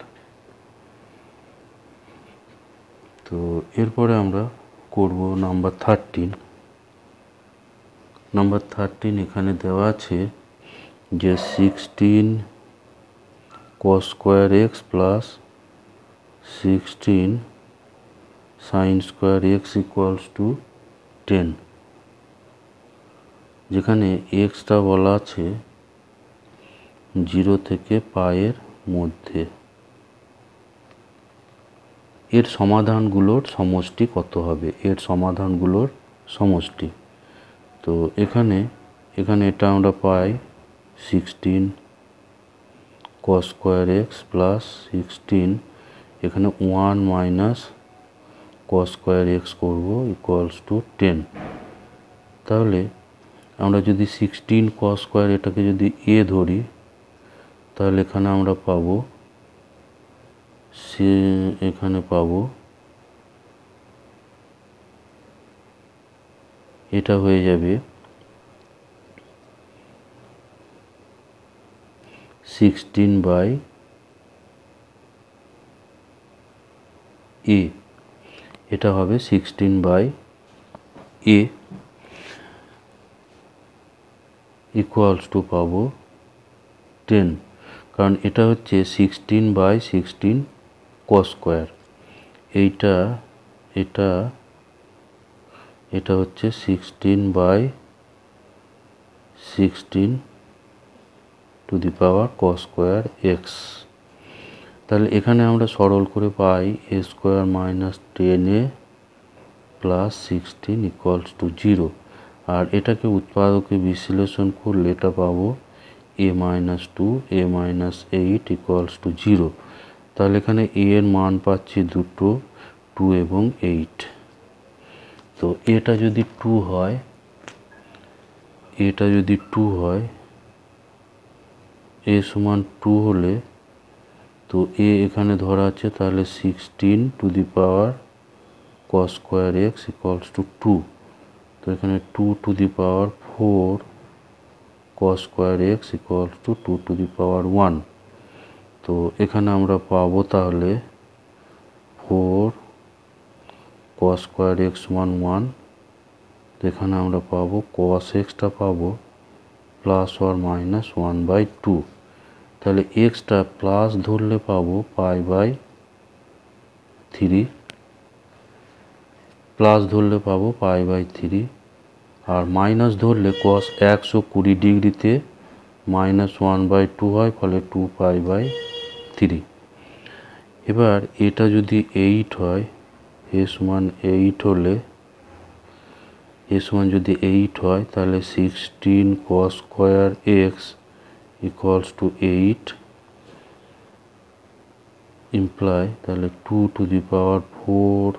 তো এরপরে আমরা করব নাম্বার 13। নাম্বার 13 এখানে দেওয়া আছে যে 16 cos square x plus 16 sin square x equals two 10, যেখানে এক্সটা বলা আছে 0 থেকে পায়ের মধ্যে। এর সমাধানগুলোর সমষ্টি কত হবে? এর সমাধানগুলোর সমষ্টি, তো এখানে এটা আমরা পাই 16 cos স্কোয়ার এক্স প্লাস 16, এখানে 1 মাইনাস cos স্কোয়ার এক্স করবো ইকুয়ালস টু 10। তাহলে আমরা যদি 16 cos স্কোয়ার এটাকে যদি এ ধরি, তাহলে এখানে আমরা পাবো এখানে পাবো এটা হয়ে যাবে 16/a, এটা হবে 16/a ইকুয়ালস টু পাবো 10, কারণ এটা হচ্ছে 16/16 cos স্কোয়ার, এটা হচ্ছে 16/16 two the power cos square x. তাহলে এখানে আমরা সরল করে পাই a square minus 10a plus 16 equals to 0, আর এটাকে উৎপাদকে বিশ্লেষণ করলে এটা পাবো a minus 2 a minus 8 equals to 0। তাহলে এখানে a এর মান পাচ্ছি দুটো, 2 এবং 8। তো এটা যদি 2 হয়, a সমান 2 হলে, তো a এখানে ধরা আছে, তাহলে 16 to the power cos square x equals to 2। তো এখানে 2 to the power 4 cos square x equals to 2 to the power 1। তো এখানে আমরা পাবো তাহলে 4 cos স্কোয়ার এক্স সমান 1। তো এখানে আমরা পাবো cos এক্সটা পাবো প্লাস অর মাইনাস 1/2। তাহলে এক্সটা প্লাস ধরলে পাবো π/3, প্লাস ধরলে পাবো π/3, আর মাইনাস ধরলে cos 120 ডিগ্রিতে মাইনাস 1/2 হয়, ফলে 2π/3। এবার এটা যদি 8 হয়, a সমান 8 হলে, a সমান যদি 8 হয়, তাহলে 16 cos square x equals two 8 imply, তাহলে 2 to the power 4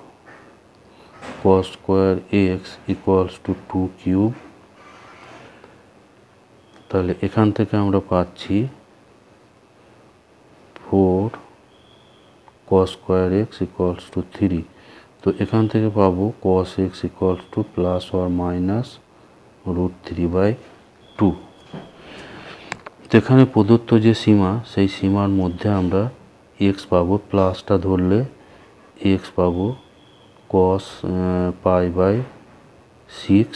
cos square x equals to 2 cube. তাহলে এখান থেকে আমরা পাচ্ছি 4 cos square x equals two 3। তো এখান থেকে পাবো cos x equals two plus or minus √3/2। তো এখানে প্রদত্ত যে সীমা, সেই সীমার মধ্যে আমরা এক্স পাবো, প্লাসটা ধরলে এক্স পাবো cos π/6,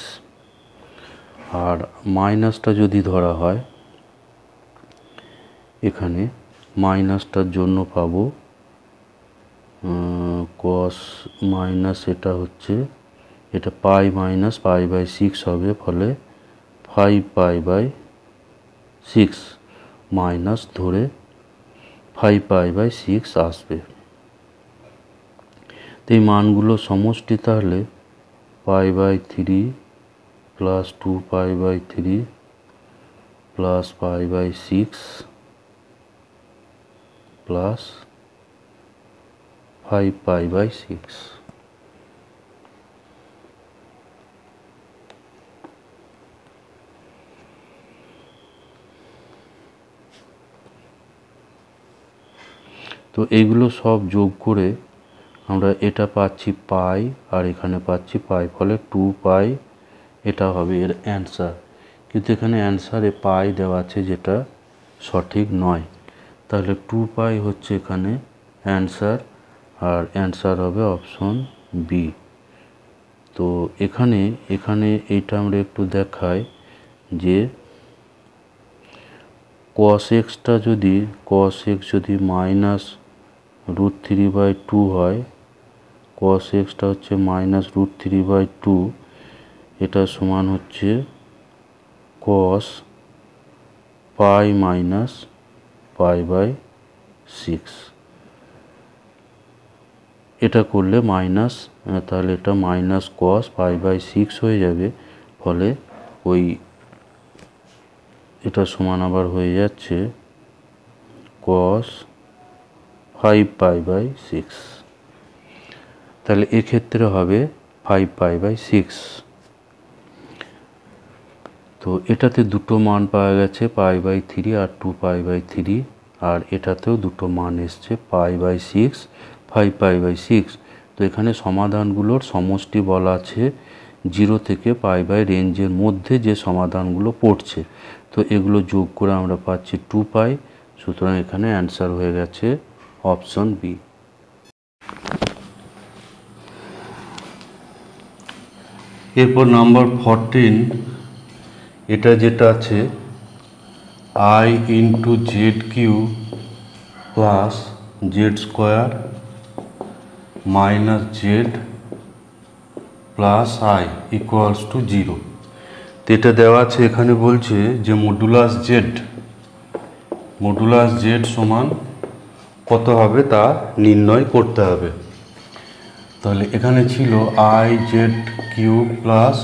আর মাইনাসটা যদি ধরা হয়, এখানে মাইনাসটার জন্য পাবো cos মাইনাস, এটা হচ্ছে এটা π - π/6 হবে, ফলে 5π/6 মাইনাস ধরে 5π/6 আসবে। তো এই মানগুলো সমষ্টি, তাহলে π/3 প্লাস 2π/3 প্লাস π/6 প্লাস 5π/6। তো এইগুলো সব যোগ করে আমরা এটা পাচ্ছি পাই আর এখানে পাচ্ছি পাই, ফলে 2 পাই এটা হবে এর অ্যান্সার। কিন্তু এখানে অ্যান্সারে পাই দেওয়া আছে যেটা সঠিক নয়, তাহলে 2 পাই হচ্ছে এখানে অ্যান্সার, আর অ্যান্সার হবে অপশন বি। তো এখানে এইটা আমরা একটু দেখাই যে cos xটা যদি cos x যদি -√3/2 হয়, cos xটা হচ্ছে -√3/2, এটা সমান হচ্ছে cos পাই মাইনাস π/6। এটা করলে মাইনাস, তাহলে এটা মাইনাস cos π/6 হয়ে যাবে, ফলে ওই এটা সমান আবার হয়ে যাচ্ছে cos 5π/6, তাহলে এক্ষেত্রে হবে 5π/6। তো এটাতে দুটো মান পাওয়া গেছে π/3 আর 2π/3, আর এটাতেও দুটো মান এসছে π/6 5π/6। তো এখানে সমাধানগুলোর সমষ্টি বলা আছে 0 থেকে π/, রেঞ্জের মধ্যে যে সমাধানগুলো পড়ছে, তো এগুলো যোগ করে আমরা পাচ্ছি 2 পাই। সুতরাং এখানে অ্যান্সার হয়ে গেছে অপশন বি। এরপর নাম্বার 14, এটা যেটা আছে i into z cube plus z square minus z plus i equals to 0। তো এটা দেওয়া আছে, এখানে বলছে যে মডুলাস জেড সমান কত হবে তা নির্ণয় করতে হবে। তাহলে এখানে ছিল I Z cube plus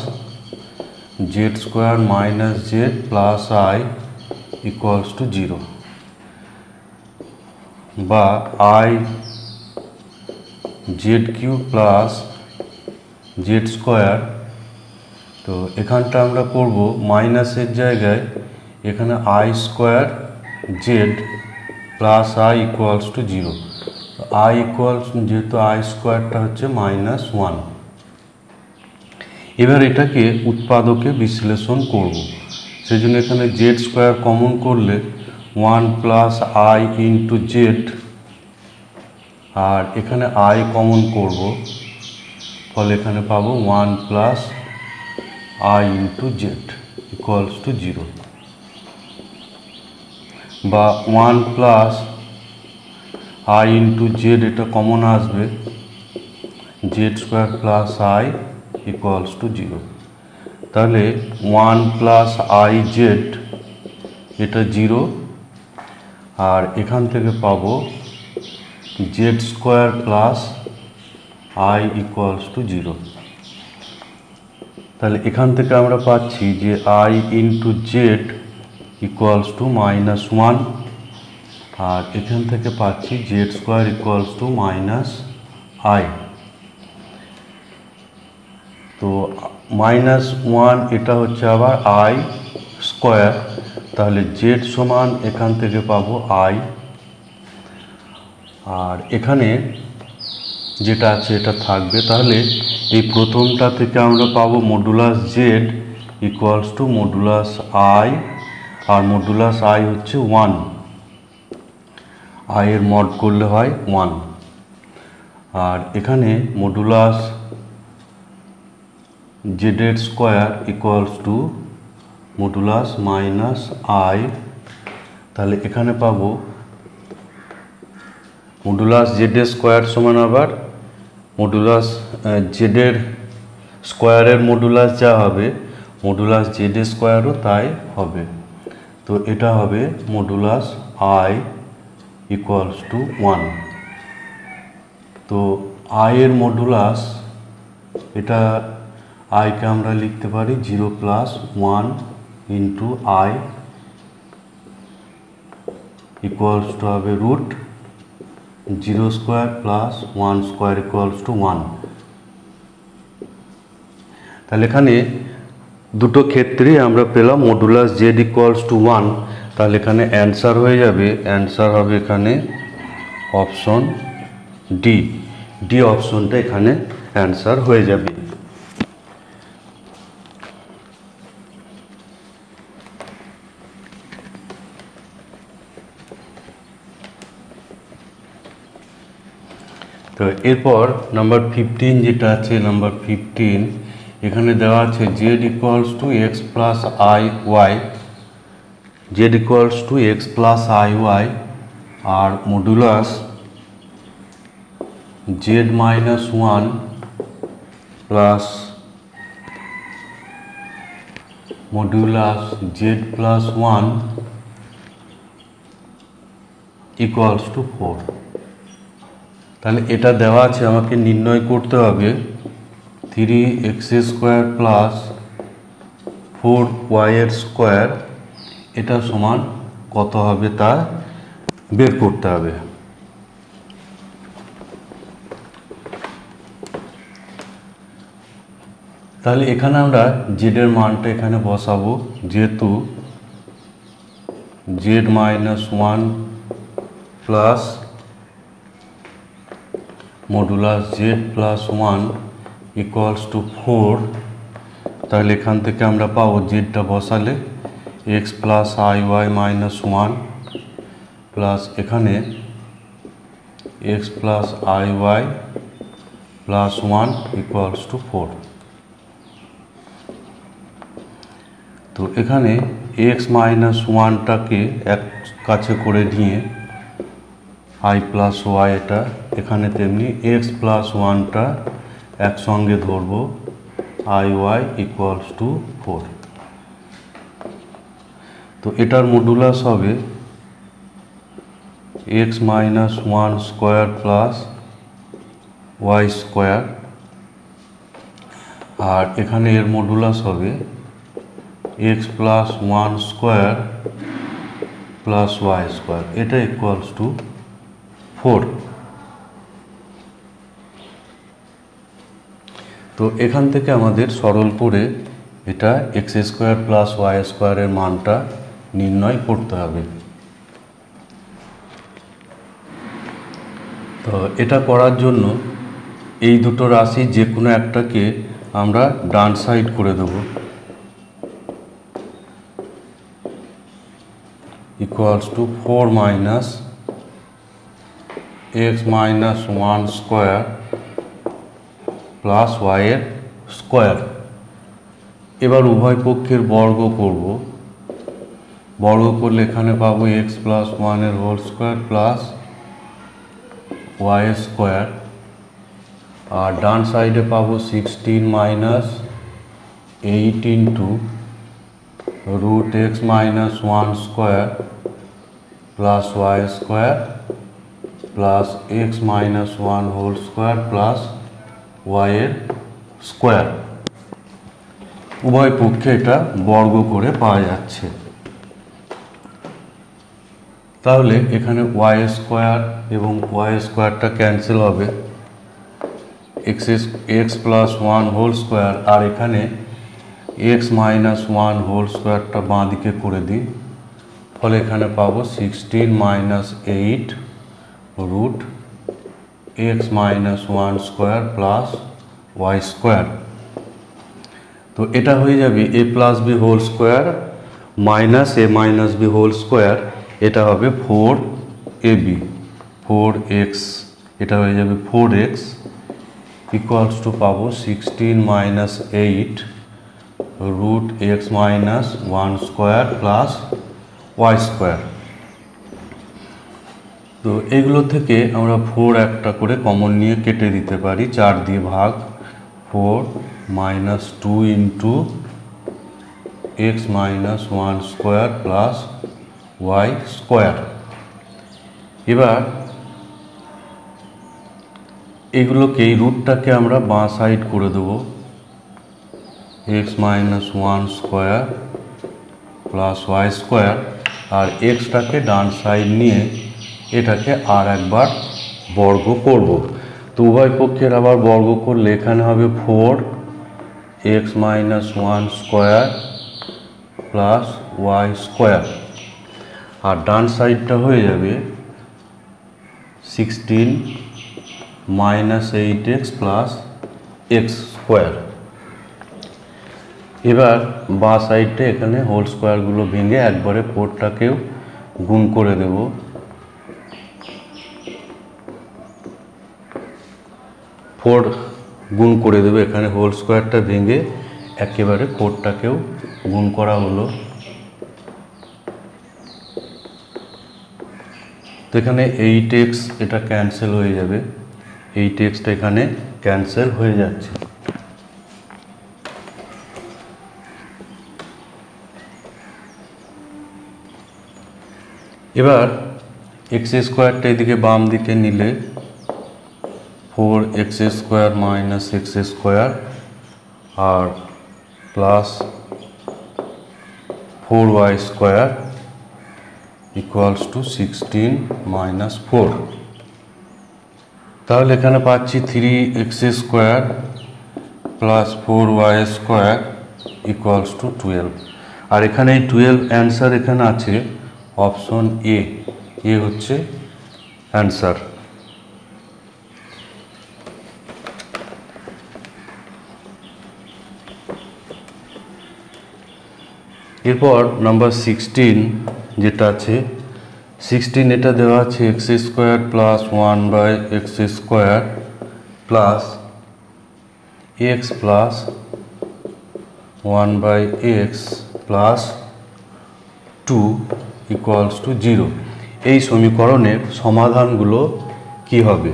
z square minus z plus i equals to 0, বা I Z cube plus z square. তো এখানটা আমরা করব মাইনাসের জায়গায় এখানে I square Z plus i equals to 0। I equals, যেহেতু আই স্কোয়ারটা হচ্ছে -1, এবার এটাকে উৎপাদকে বিশ্লেষণ করব। সেই জন্য এখানে জেড স্কোয়ার কমন করলে 1 প্লাস আই ইন্টু জেড, আর এখানে আই কমন করব, ফলে এখানে পাবো 1 plus I into Z equals to 0, বা 1 প্লাস আই ইন্টু জেড, এটা কমন আসবে, Z square plus i equals to 0। তাহলে 1 প্লাস আই জেড এটা 0, আর এখান থেকে পাবো Z square plus i equals to 0। তাহলে এখান থেকে আমরা পাচ্ছি যে I into Z equals to -1, আর এখান থেকে পাচ্ছি Z square equals two -I. তো -1 এটা হচ্ছে আবার আই স্কোয়ার, তাহলে জেড সমান এখান থেকে পাবো আই, আর এখানে যেটা আছে এটা থাকবে। তাহলে এই প্রথমটা থেকে আমরা পাবো modulus z equals to modulus i, আর মডুলাস আই হচ্ছে 1, আই এর মড করলে হয় 1, আর এখানে মডুলাস জেডের square equals to modulus minus i. তাহলে এখানে পাবো মডুলাস জেডের স্কোয়ার সমান আবার মডুলাস জেডের স্কোয়ারের মডুলাস যা হবে মডুলাস জেডের স্কোয়ারও তাই হবে। তো এটা হবে মডুলাস আই ইকুয়ালস টু 1। তো আই এর মডুলাস, এটা আইকে আমরা লিখতে পারি 0 plus 1 into i equals to হবে root 0 square plus 1 square equals to 1। তাহলে এখানে দুটো ক্ষেত্রেই আমরা পেলাম মডুলাস জেড ইকুয়ালস টু 1। তাহলে এখানে অ্যান্সার হয়ে যাবে, অ্যান্সার হবে এখানে অপশন ডি, ডি অপশনটা এখানে অ্যান্সার হয়ে যাবে। তো এরপর নাম্বার 15 যেটা আছে, নাম্বার 15 এখানে দেওয়া আছে z equals to x plus i y, z equals to x plus i y আর modulus z minus 1 plus modulus z plus 1 equals to 4। তাহলে এটা দেওয়া আছে, আমাকে নির্ণয় করতে হবে 3x স্কোয়ার প্লাস 4y এর স্কোয়ার এটা সমান কত হবে তা বের করতে হবে। তাহলে এখানে আমরা জেড এর মানটা এখানে বসাবো, যেহেতু z minus 1 plus modulus z plus 1 equals to 4। তাহলে এখান থেকে আমরা পাবো জেডটা বসালে x plus i y minus 1 plus এখানে x plus i y plus 1 equals to 4। তো এখানে এক্স মাইনাস 1টাকে এক কাছে করে নিয়ে আই প্লাস ওয়াই এটা এখানে, তেমনি এক্স প্লাস 1টা একসঙ্গে ধরবো, আই ওয়াই ইকুয়ালস টু 4। তো এটার মডুলাস হবে x minus 1 square plus y square, আর এখানে এর মডুলাস হবে x plus 1 square plus y square, এটা ইকুয়ালস টু 4। তো এখান থেকে আমাদের সরল করে এটা এক্স স্কোয়ার প্লাস ওয়াই স্কোয়ারের মানটা নির্ণয় করতে হবে। তো এটা করার জন্য এই দুটো রাশি যে কোনো একটাকে আমরা ডান সাইড করে দেব, equals to 4 minus x minus 1 square plus y এর স্কোয়ার। এবার উভয় পক্ষের বর্গ করব, বর্গ করলে এখানে পাবো এক্স প্লাস 1 এর whole square plus y square, আর ডান সাইডে পাবো 16 minus 8 into root x minus 1 square plus y square plus x minus 1 whole square plus y এর স্কোয়ার। উভয় পক্ষে এটা বর্গ করে পাওয়া যাচ্ছে। তাহলে এখানে ওয়াই স্কোয়ার এবং ওয়াই স্কোয়ারটা ক্যান্সেল হবে, এক্স প্লাস 1 হোল স্কোয়ার, আর এখানে এক্স মাইনাস 1 হোল স্কোয়ারটা বাঁ দিকে করে দিই, ফলে এখানে পাবো 16 minus 8 root x minus 1 square plus y square. তো এটা হয়ে যাবে A plus B whole square minus A minus B whole square, এটা হবে 4ab 4x, এটা হয়ে যাবে 4x ইকুয়ালস টু পাবো 16 minus 8 root x minus 1 square plus y square. তো এগুলো থেকে আমরা 4 একটা করে কমন নিয়ে কেটে দিতে পারি, 4 দিয়ে ভাগ, 4 minus 2 into x minus 1 square plus y square. এবার এগুলোকে, এই রুটটাকে আমরা বাঁ সাইড করে দেবো, x minus 1 square plus y square, আর এক্সটাকে ডান সাইড নিয়ে এটাকে আর একবার বর্গ করব। তো উভয় পক্ষের আবার বর্গ করলে এখানে হবে 4 x minus 1 square plus y square, আর ডান সাইডটা হয়ে যাবে 16 -8x প্লাস এক্স স্কোয়ার। এবার বাঁ সাইডটা এখানে হোল স্কোয়ারগুলো ভেঙে একবারে 4টাকেও গুণ করে দেব। 4 গুণ করে দেবো, এখানে হোল স্কোয়ারটা ভেঙে একেবারে 4টাকেও গুণ করা হলো। তো এখানে 8x এটা ক্যান্সেল হয়ে যাবে, 8xটা এখানে ক্যান্সেল হয়ে যাচ্ছে। এবার এক্স স্কোয়ারটা এদিকে বাম দিকে নিলে 4x square minus x square আর plus 4y square equals to 16 minus 4। তাহলে এখানে পাচ্ছি 3x square plus 4y square equals to 12। আর এখানে এই 12 অ্যান্সার এখানে আছে অপশন এ হচ্ছে অ্যান্সার। এরপর নাম্বার 16 যেটা আছে, 16 এটা দেওয়া আছে x square plus 1/x square plus x plus 1/x plus 2 equals to 0। এই সমীকরণের সমাধানগুলো কি হবে?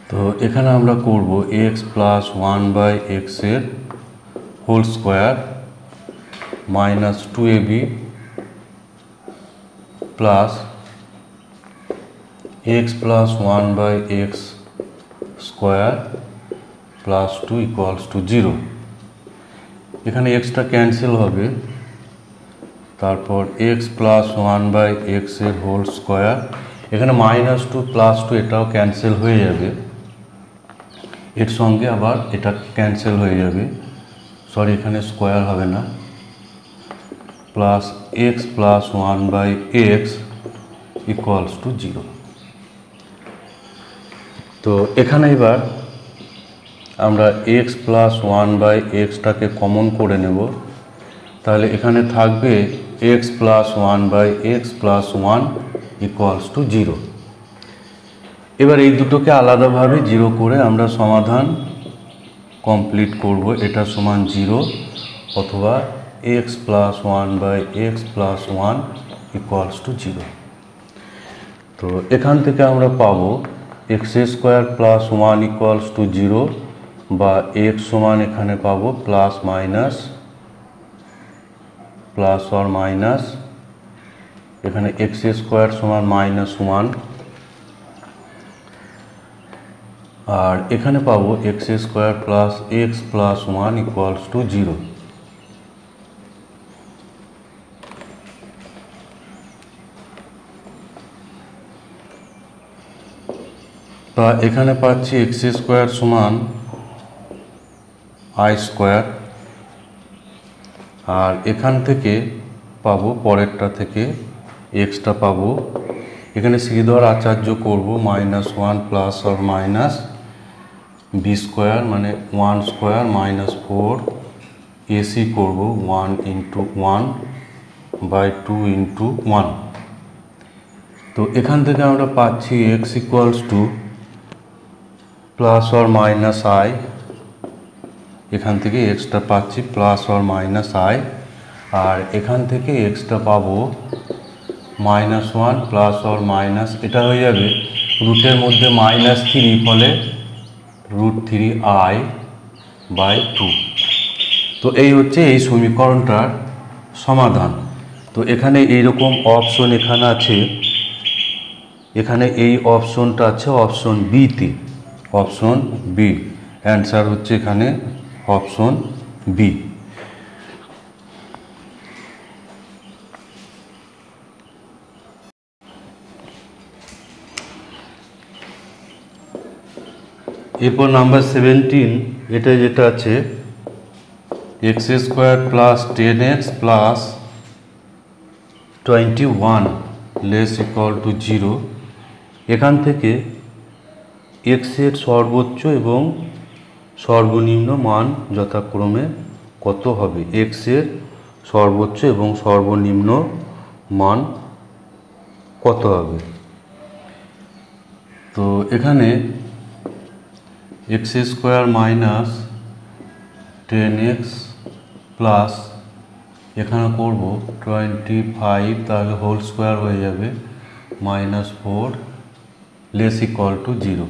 তো এখানে আমরা করব x প্লাস 1/x এর whole square minus 2ab plus x plus 1/x square plus 2 equals to 0। এখানে এক্সটা ক্যান্সেল হবে, তারপর x প্লাস 1/x এর হোল স্কোয়ার, এখানে -2 প্লাস 2 এটাও ক্যান্সেল হয়ে যাবে, এর সঙ্গে আবার এটা ক্যান্সেল হয়ে যাবে, সরি এখানে স্কোয়ার হবে না, plus x plus 1/x equals to 0। তো এখানে এবার আমরা x প্লাস 1/xটাকে কমন করে নেব, তাহলে এখানে থাকবে x plus 1/x plus 1 equals to 0। এবার এই দুটোকে আলাদাভাবে 0 করে আমরা সমাধান কমপ্লিট করব। এটা সমান 0 অথবা x plus 1/x plus 1 equals to 0। তো এখান থেকে আমরা পাবো x square plus 1 equals to 0 বা x সমান এখানে পাবো plus minus plus or minus, এখানে x স্কোয়ার সমান -1 আর এখানে পাবো x square plus x plus 1 equals to 0। তা এখানে পাচ্ছি x স্কোয়ার সমান i স্কোয়ার, আর এখান থেকে পাবো পরেরটা থেকে এক্সটা পাবো, এখানে শ্রীধর আচার্য করব -1 plus or minus B square মানে 1 স্কোয়ার -4 এসি করব 1 × 1/2 × 1। তো এখান থেকে আমরা পাচ্ছি x equals to plus or minus I, এখান থেকে এক্সটা পাচ্ছি প্লাস অর মাইনাস আই, আর এখান থেকে এক্সটা পাবো -1 প্লাস অর মাইনাস, এটা হয়ে যাবে রুটের মধ্যে -3, ফলে √3i/2। তো এই হচ্ছে এই সমীকরণটার সমাধান। তো এখানে এইরকম অপশন এখানে আছে, এখানে এই অপশনটা আছে অপশন বিতে, অপশন বি অ্যান্সার হচ্ছে এখানে অপশন বি। এরপর নাম্বার 17 এটা যেটা আছে x square plus 10x plus 21 less equal two 0। এখান থেকে এক্স এর সর্বোচ্চ এবং সর্বনিম্ন মান যথাক্রমে কত হবে? এক্স এর সর্বোচ্চ এবং সর্বনিম্ন মান কত হবে? তো এখানে x square minus 10x plus এখানে করব 25, তাহলে হোল স্কোয়ার হয়ে যাবে -4 লেস ইকুয়াল টু 0।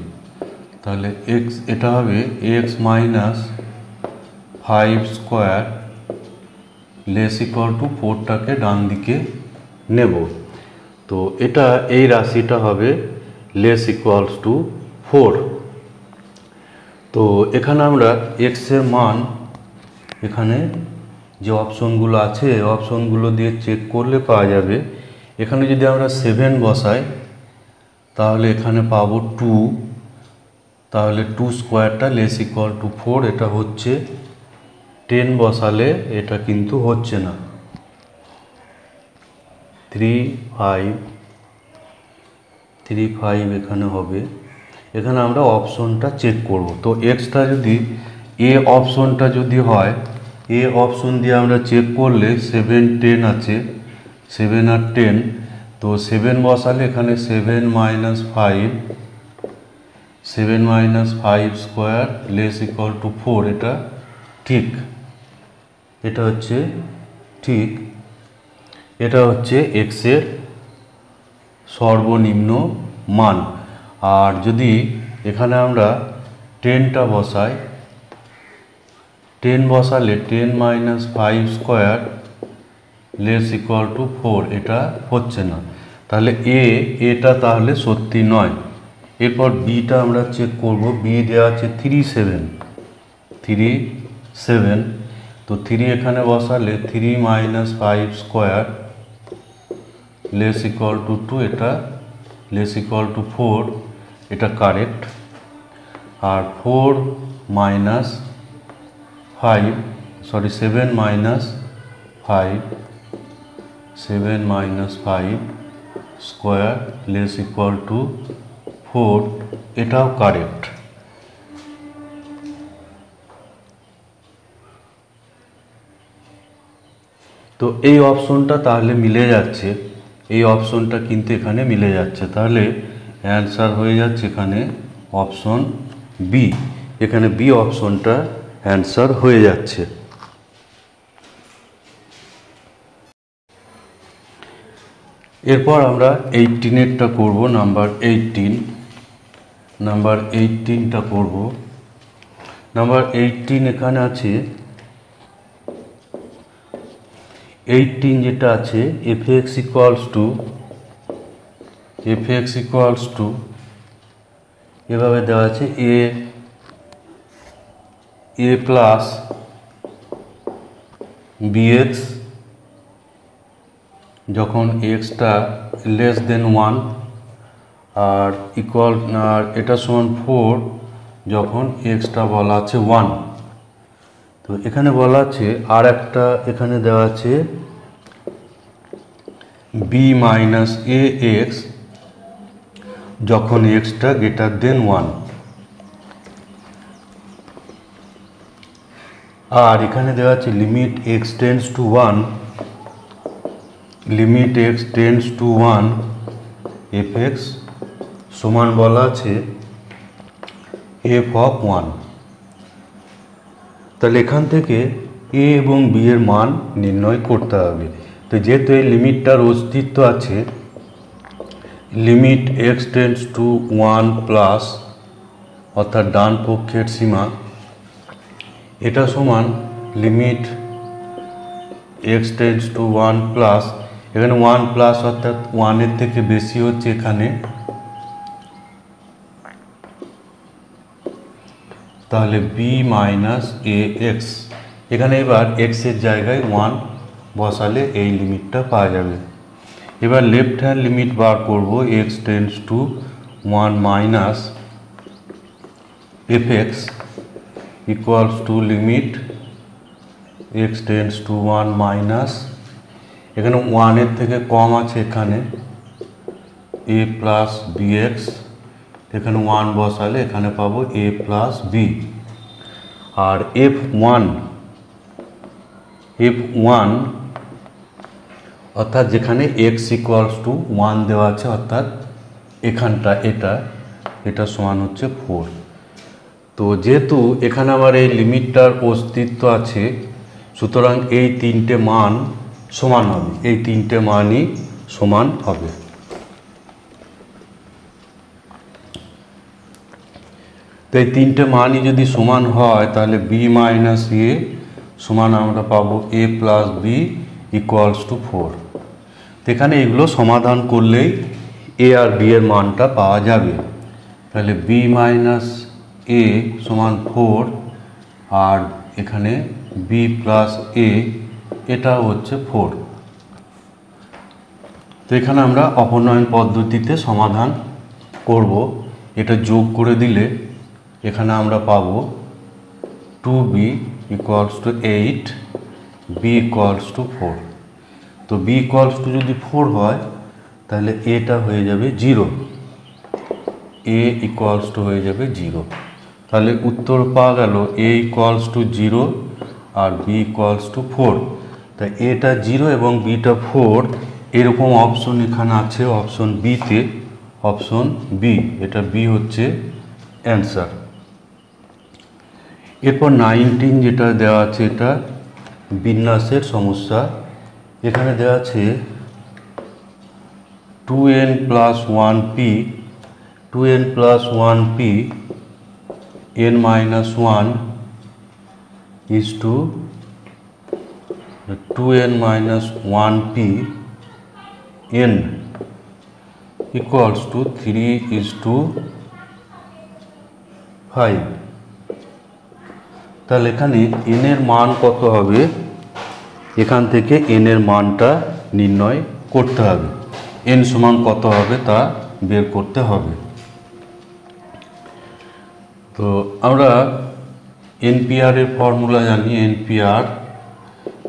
তাহলে এক্স এটা হবে x minus 5 square less equal to 4টাকে ডান দিকে নেব। তো এটা এই রাশিটা হবে লেস ইকুয়ালস টু 4। তো এখানে আমরা এক্স এর মান এখানে যে অপশনগুলো আছে এই অপশনগুলো দিয়ে চেক করলে পাওয়া যাবে। এখানে যদি আমরা 7 বসাই তাহলে এখানে পাবো 2, তাহলে 2 স্কোয়ারটা লেস ইকুয়াল টু 4, এটা হচ্ছে। 10 বসালে এটা কিন্তু হচ্ছে না। 3 5 এখানে হবে। এখানে আমরা অপশনটা চেক করব। তো এক্সটা যদি এ অপশনটা যদি হয়, এ অপশন দিয়ে আমরা চেক করলে 7 10 আছে, 7 আর 10, তো 7 বসালে এখানে 7 minus 5 square less equal to 4, এটা ঠিক, এটা হচ্ছে ঠিক। এটা হচ্ছে এক্স এর সর্বনিম্ন মান। আর যদি এখানে আমরা 10টা বসাই, 10 বসালে 10 minus 5 square less equal to 4, এটা হচ্ছে না। তাহলে এটা তাহলে সত্যি নয়। এরপর বিটা আমরা চেক করব। বি দেওয়া আছে 3 7, তো 3 এখানে বসালে 3 minus 5 square less equal to 2, এটা লেস ইকুয়াল টু 4, এটা কারেক্ট। আর 4 minus 5 sorry 7 minus 5 square less equal to 4, এটাও কারেক্ট। তো এই অপশনটা তাহলে মিলে যাচ্ছে, এই অপশনটা কিন্তু এখানে মিলে যাচ্ছে। তাহলে অ্যান্সার হয়ে যাচ্ছে এখানে অপশন বি। এখানে বি অপশনটা অ্যান্সার হয়ে যাচ্ছে। এরপর আমরা 18-এরটা করব, নাম্বার 18টা করব। নাম্বার 18 এখানে আছে 18 যেটা আছে fx ইকুয়ালস টু এভাবে দেওয়া আছে a প্লাস bx যখন xটা লেস দেন 1 আর ইকুয়াল আর এটা সমান 4 যখন xটা বলা আছে 1। তো এখানে বলা আছে আর একটা এখানে দেওয়া আছে b মাইনাস ax যখন xটা গ্রেটার দেন 1। আর এখানে দেওয়া আছে limit x tends to 1 fx সমান বলা আছে f অফ 1। তাহলে এখান থেকে a এবং b এর মান নির্ণয় করতে হবে। তো যেহেতু এই লিমিটটার অস্তিত্ব আছে, limit x tends to 1 plus অর্থাৎ ডান পক্ষের সীমা, এটা সমান limit x tends to 1 plus, এখানে 1 প্লাস অর্থাৎ 1-এর থেকে বেশি হচ্ছে এখানে, তাহলে b মাইনাস ax। এখানে এবার x এর জায়গায় 1 বসালে এই লিমিটটা পাওয়া যাবে। এবার লেফট হ্যান্ড লিমিট বার করব, x tends to 1 minus fx equals to limit x tends to 1 minus, এখানে 1-এর থেকে কম আছে এখানে a প্লাস bx এখানে 1 বসালে এখানে পাবো a plus B. R f1 অর্থাৎ যেখানে x ইকুয়ালস টু 1 দেওয়া আছে, অর্থাৎ এখানটা এটা সমান হচ্ছে 4। তো যেহেতু এখানে আমার এই লিমিটটার অস্তিত্ব আছে, সুতরাং এই তিনটে মান সমান হবে, এই তিনটে মানই সমান হবে। তো এই তিনটে মানই যদি সমান হয় তাহলে b মাইনাস এ সমান আমরা পাবো a plus B equals to 4। তো এখানে এগুলো সমাধান করলেই a আর b এর মানটা পাওয়া যাবে। তাহলে b মাইনাস এ সমান 4, আর এখানে b প্লাস এ এটাও হচ্ছে 4। তো এখানে আমরা অপনয়ন পদ্ধতিতে সমাধান করব। এটা যোগ করে দিলে এখানে আমরা পাবো 2b equals to 8, b equals to 4। তো b ইকুয়ালস টু যদি 4 হয় তাহলে এটা হয়ে যাবে 0, a ইকুয়ালস টু হয়ে যাবে 0। তাহলে উত্তর পাওয়া গেল a ইকুয়ালস টু 0 আর b ইকুয়ালস টু 4। তাই এটা 0 এবং bটা 4, এরকম অপশন এখানে আছে অপশন বিতে, অপশন বি, এটা বি হচ্ছে অ্যান্সার। এরপর 19 যেটা দেওয়া আছে, এটা বিন্যাসের সমস্যা। এখানে দেওয়া আছে 2n plus 1p, 2n plus 1p n minus 1 is to 2n minus 1p n equals to 3:5। তাহলে এখানে n এর মান কত হবে, এখান থেকে n এর মানটা নির্ণয় করতে হবে, n সমান কত হবে তা বের করতে হবে। তো আমরা NPR এর ফর্মুলা জানি, NPR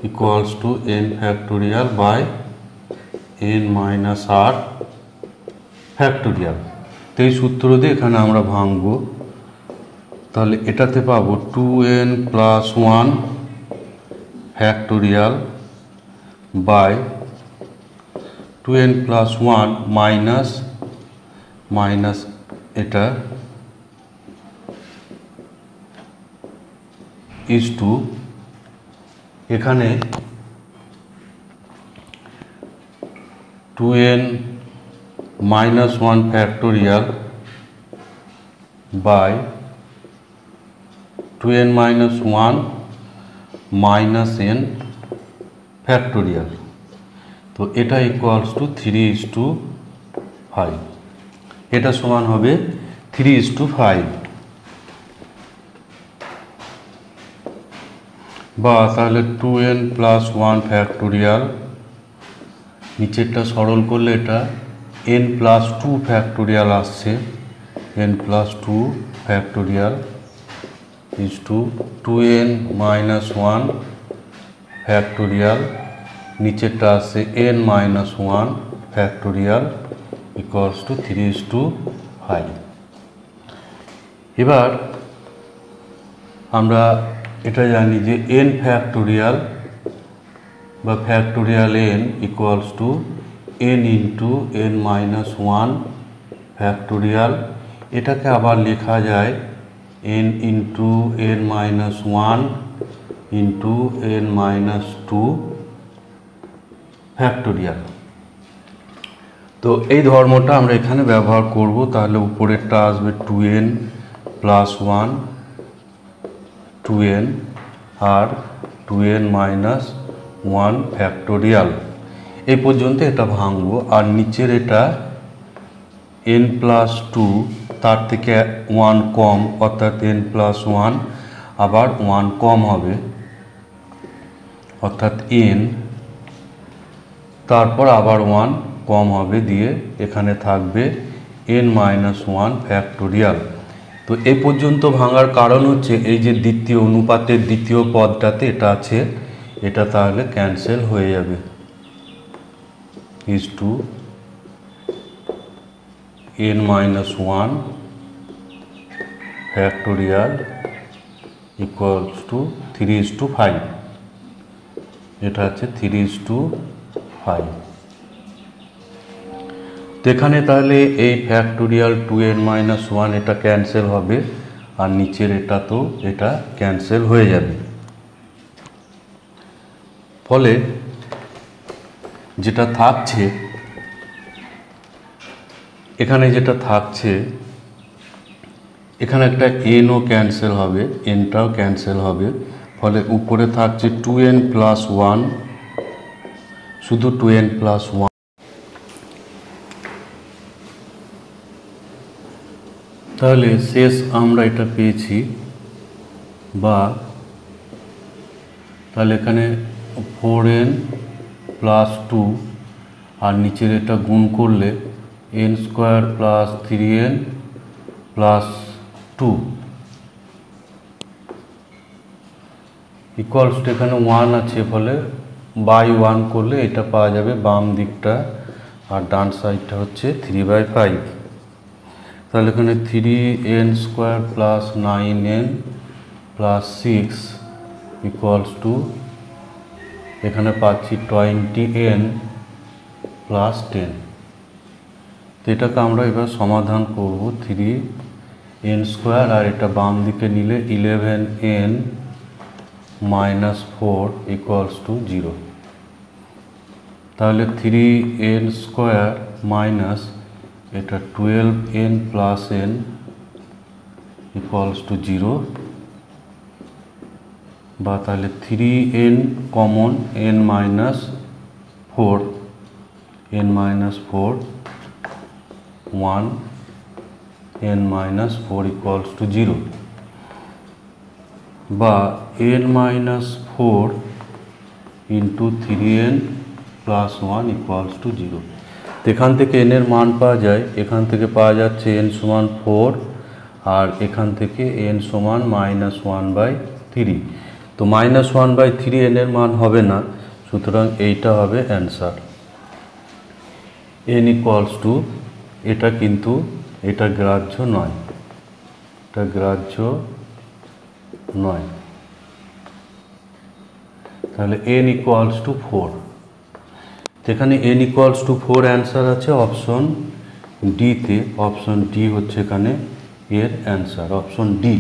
equals to n factorial by n minus r factorial. তো এই সূত্র দিয়ে এখানে আমরা ভাঙবো। তাহলে এটাতে পাবো 2n plus 1 factorial by 2n plus 1 minus এটা ইজ টু, এখানে 2n minus 1 factorial by 2n minus 1 minus n factorial. তো এটা ইকুয়ালস টু 3:5, এটা সমান হবে 3:5। বা তাহলে 2n প্লাস 1 ফ্যাক্টোরিয়াল, নিচেরটা সরল করলে এটা n প্লাস 2 ফ্যাক্টোরিয়াল আসছে, n plus 2 factorial is to 2n minus 1 factorial, নিচেরটা আসছে n minus 1 factorial equals to 3:5। এবার আমরা এটা জানি যে n ফ্যাক্টোরিয়াল বা factorial n equals to n into n minus 1 factorial. এটাকে আবার লেখা যায় n into n minus 1 into n minus 2 factorial. তো এই ধর্মটা আমরা এখানে ব্যবহার করব। তাহলে উপরেরটা আসবে 2n প্লাস 1 2n আর 2n মাইনাস 1 ফ্যাক্টোরিয়াল, এই পর্যন্ত এটা ভাঙবো। আর নিচের এটা n প্লাস 2, তার থেকে 1 কম, অর্থাৎ n প্লাস 1 আবার 1 কম হবে, অর্থাৎ n, তারপর আবার 1 কম হবে, দিয়ে এখানে থাকবে n মাইনাস 1 ফ্যাক্টোরিয়াল। তো এই পর্যন্ত ভাঙার কারণ হচ্ছে এই যে দ্বিতীয় অনুপাতের দ্বিতীয় পদটাতে এটা আছে, এটা তাহলে ক্যান্সেল হয়ে যাবে, is to n minus 1 factorial equals to 3:5, এটা হচ্ছে 3:5। তো এখানে তাহলে এই ফ্যাক্টোরিয়াল 2n-1 এটা ক্যান্সেল হবে, আর নিচের এটা তো এটা ক্যান্সেল হয়ে যাবে। ফলে যেটা থাকছে এখানে, যেটা থাকছে এখানে একটা এনও ক্যান্সেল হবে, এনটাও ক্যান্সেল হবে। ফলে উপরে থাকছে 2n+1, শুধু 2n+1। তাহলে শেষ আমরা এটা পেয়েছি, বা তাহলে এখানে 4n+2 আর নিচের এটা গুণ করলে n² + 3n+2 ইকুয়ালস টু, এখানে 1 আছে, ফলে বাই 1 করলে এটা পাওয়া যাবে বাম দিকটা, আর ডান সাইডটা হচ্ছে 3/5। তাহলে এখানে 3n² + 9n + 6 ইকুয়ালস টু, এখানে পাচ্ছি 20n + 10। তো এটাকে আমরা এবার সমাধান করব। 3n² আর এটা বাম দিকে নিলে 11n - 4 ইকুয়ালস টু 0। তাহলে 3n² মাইনাস এটা 12n + n ইকুয়ালস টু 0, বা তাহলে 3n common, n - 4, n - 4 1, n - 4 equals to 0, বা n - 4 into 3n + 1 equals to 0। এখান থেকে n এর মান পাওয়া যায়, এখান থেকে পাওয়া যাচ্ছে n = 4, আর এখান থেকে n = -1/3। তো -1/3 n এর মান হবে না, সুতরাং এইটা হবে অ্যান্সার। n ইকুয়ালস টু, এটা কিন্তু এটা গ্রাহ্য নয়, এটা গ্রাহ্য নয়। তাহলে n ইকুয়ালস টু 4। এখানে n ইকুয়ালস টু 4 অ্যান্সার আছে অপশন ডিতে। অপশন ডি হচ্ছে এখানে এর অ্যান্সার, অপশন ডি।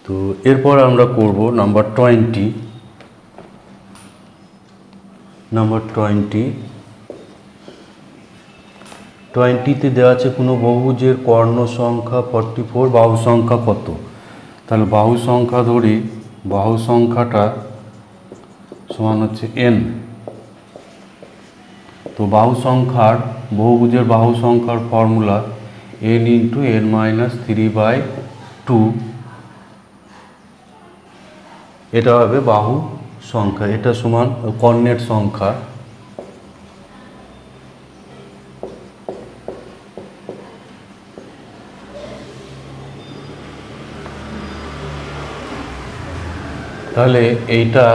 তো এরপর আমরা করব নাম্বার 20। নাম্বার 20তে দেওয়া আছে কোনো বহুভুজের কর্ণ সংখ্যা 44, বাহু সংখ্যা কত। তাহলে বাহু সংখ্যা ধরি, বাহু সংখ্যাটা সমান হচ্ছে n। তো বাহু সংখ্যার, বহুভুজের বাহু সংখ্যার ফর্মুলা n × n - 3/2, এটা হবে বাহু সংখ্যা, এটা সমান কর্ণের সংখ্যা। তাহলে এইটা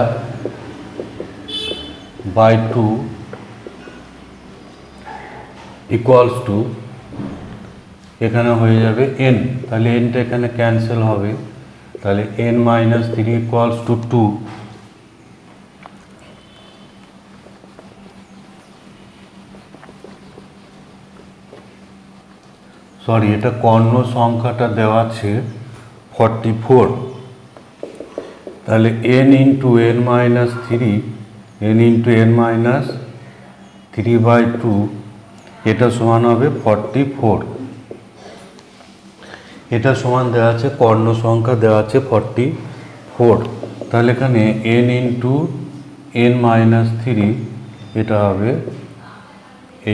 /2 ইকুয়ালস টু, এখানে হয়ে যাবে n। তাহলে nটা এখানে ক্যান্সেল হবে, তাহলে n - 3 ইকুয়ালস টু 2। সরি, এটা কর্ণ সংখ্যাটা দেওয়া আছে 44। তাহলে n × n - 3, n × n - 3/2, এটা সমান হবে 44। এটা সমান দেওয়া আছে, কর্ণ সংখ্যা দেওয়া আছে 44। তাহলে এখানে n × n - 3, এটা হবে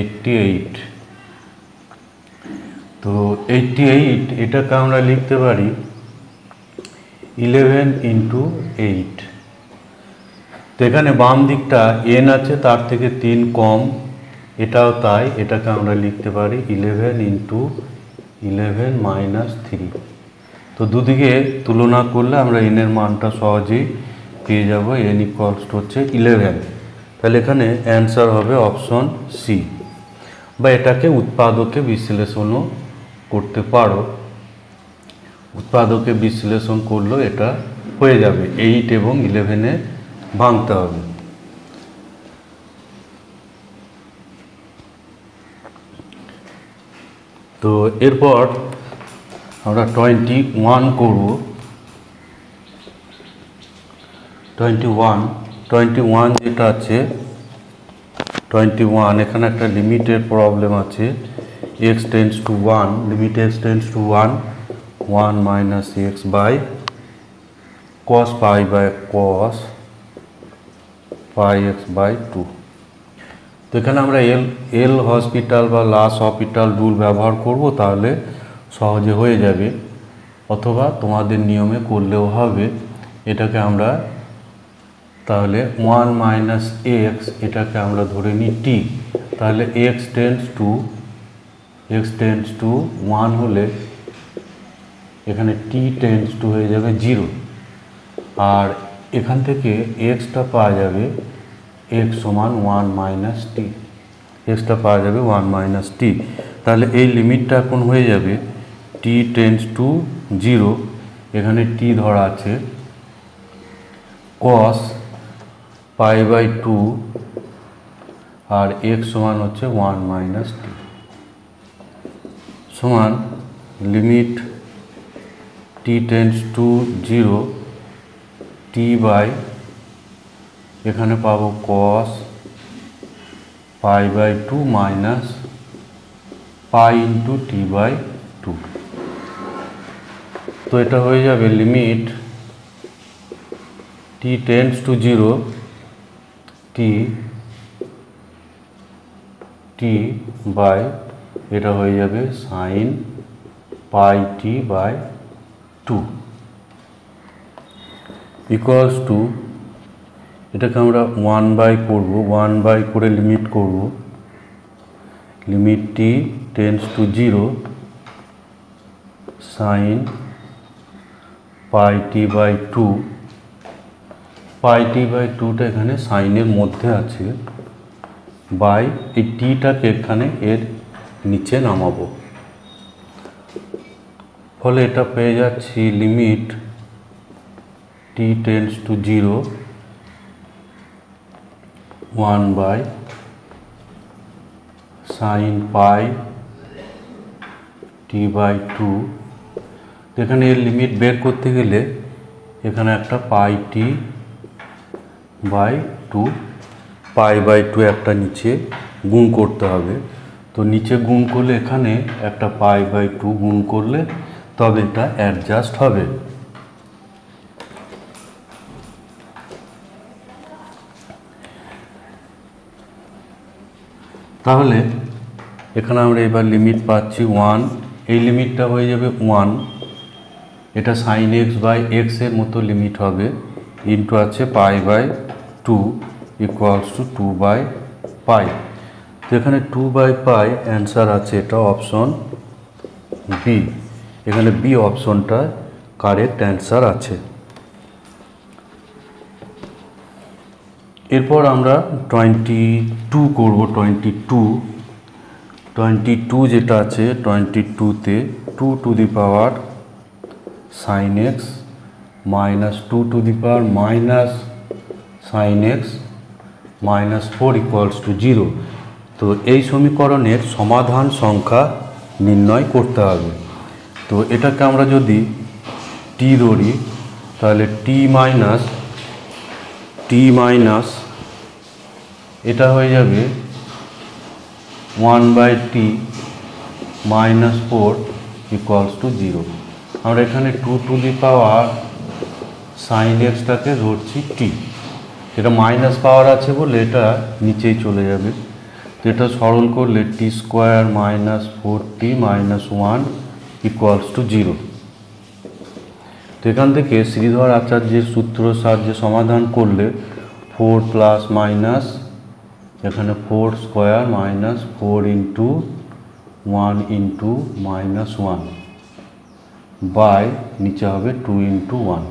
88। তো 88, এটাকে আমরা লিখতে পারি 11 × 8। তো এখানে বাম দিকটা n আছে, তার থেকে 3 কম, এটাও তাই, এটাকে আমরা লিখতে পারি 11 × 11 - 3। তো দুদিকে তুলনা করলে আমরা n এর মানটা সহজেই পেয়ে যাব, n ইকুয়ালস টু হচ্ছে 11। তাহলে এখানে অ্যান্সার হবে অপশন সি। বা এটাকে উৎপাদকে বিশ্লেষণও করতে পারো। উৎপাদকে বিশ্লেষণ করলেও এটা হয়ে যাবে। 8 এবং 11-এ ভাঙতে হবে। তো এরপর আমরা 21 করব। 21 যেটা আছে 21, এখানে একটা লিমিটের প্রবলেম আছে। x tends to 1, limit x tends to 1 minus x by cos pi by cos pi x by 2। তো এখানে আমরা এল হসপিটাল বা লাস হসপিটাল রুল ব্যবহার করব, তাহলে সহজে হয়ে যাবে, অথবা তোমাদের নিয়মে করলেও হবে। এটাকে আমরা তাহলে 1 মাইনাস এক্স, এটাকে আমরা ধরে নিই টি, তাহলে x টেন্ডস টু 1 হলে এখানে t টেন্ডস টু হয়ে যাবে 0, আর এখান থেকে এক্সটা পাওয়া যাবে x সমান 1 মাইনাস টি, এক্সটা পাওয়া যাবে 1 মাইনাস টি। তাহলে এই লিমিটটা এখন হয়ে যাবে t টেন্ডস টু 0, এখানে t ধরা আছে, cos পাই বাই 2 আর x সমান হচ্ছে 1 মাইনাস টি, সমান limit t tends to 0 t by, এখানে পাবো cos pi by 2 minus pi into t by 2। তো এটা হয়ে যাবে limit t tends to 0 t by, এটা হয়ে যাবে sine pi t by 2 equals to, এটাকে আমরা 1 বাই করব, 1 বাই করে লিমিট করব, limit t tends to 0 sine pi t by 2, pi t by 2টা এখানে সাইনের মধ্যে আছে, বাই এই টিটাকে এখানে এর নিচে নামাবো, ফলে এটা পেয়ে যাচ্ছি limit t tends to 0 1 by sine pi t by 2। এখানে এর লিমিট বের করতে গেলে এখানে একটা পাই টি বাই 2, পাই বাই 2 একটা নিচে গুণ করতে হবে। তো নিচে গুণ করলে এখানে একটা পাই বাই 2 গুণ করলে তবে এটা অ্যাডজাস্ট হবে। তাহলে এখানে আমরা এবার লিমিট পাচ্ছি 1, এই লিমিটটা হয়ে যাবে 1, এটা সাইন এক্স বাই এক্সের মতো লিমিট হবে, ইন্টু আছে pi by 2 equals to 2 by pi. তো এখানে 2 বাই পাই অ্যান্সার আছে, এটা অপশন বি, এখানে বি অপশনটা কারেক্ট অ্যান্সার আছে। এরপর আমরা 22 করব। 22 যেটা আছে 22তে 2 to the power sine x minus 2 to the power minus sine x minus 4 equals to 0। তো এই সমীকরণের সমাধান সংখ্যা নির্ণয় করতে হবে। তো এটাকে আমরা যদি টি ধরি, তাহলে টি মাইনাস এটা হয়ে যাবে 1 by t minus 4 equals to 0। আমরা এখানে 2 টু দি পাওয়ার সাইন এক্সটাকে ধরছি টি, এটা মাইনাস পাওয়ার আছে বলে এটা নিচেই চলে যাবে। তো এটা সরল করলে t square minus 4t minus 1 equals to 0। তো এখান থেকে শ্রীধর আচার্যের সূত্র সাহায্যে সমাধান করলে 4 প্লাস মাইনাস এখানে 4 square minus 4 into 1 into minus 1 by নিচে হবে 2 ইন্টু 1।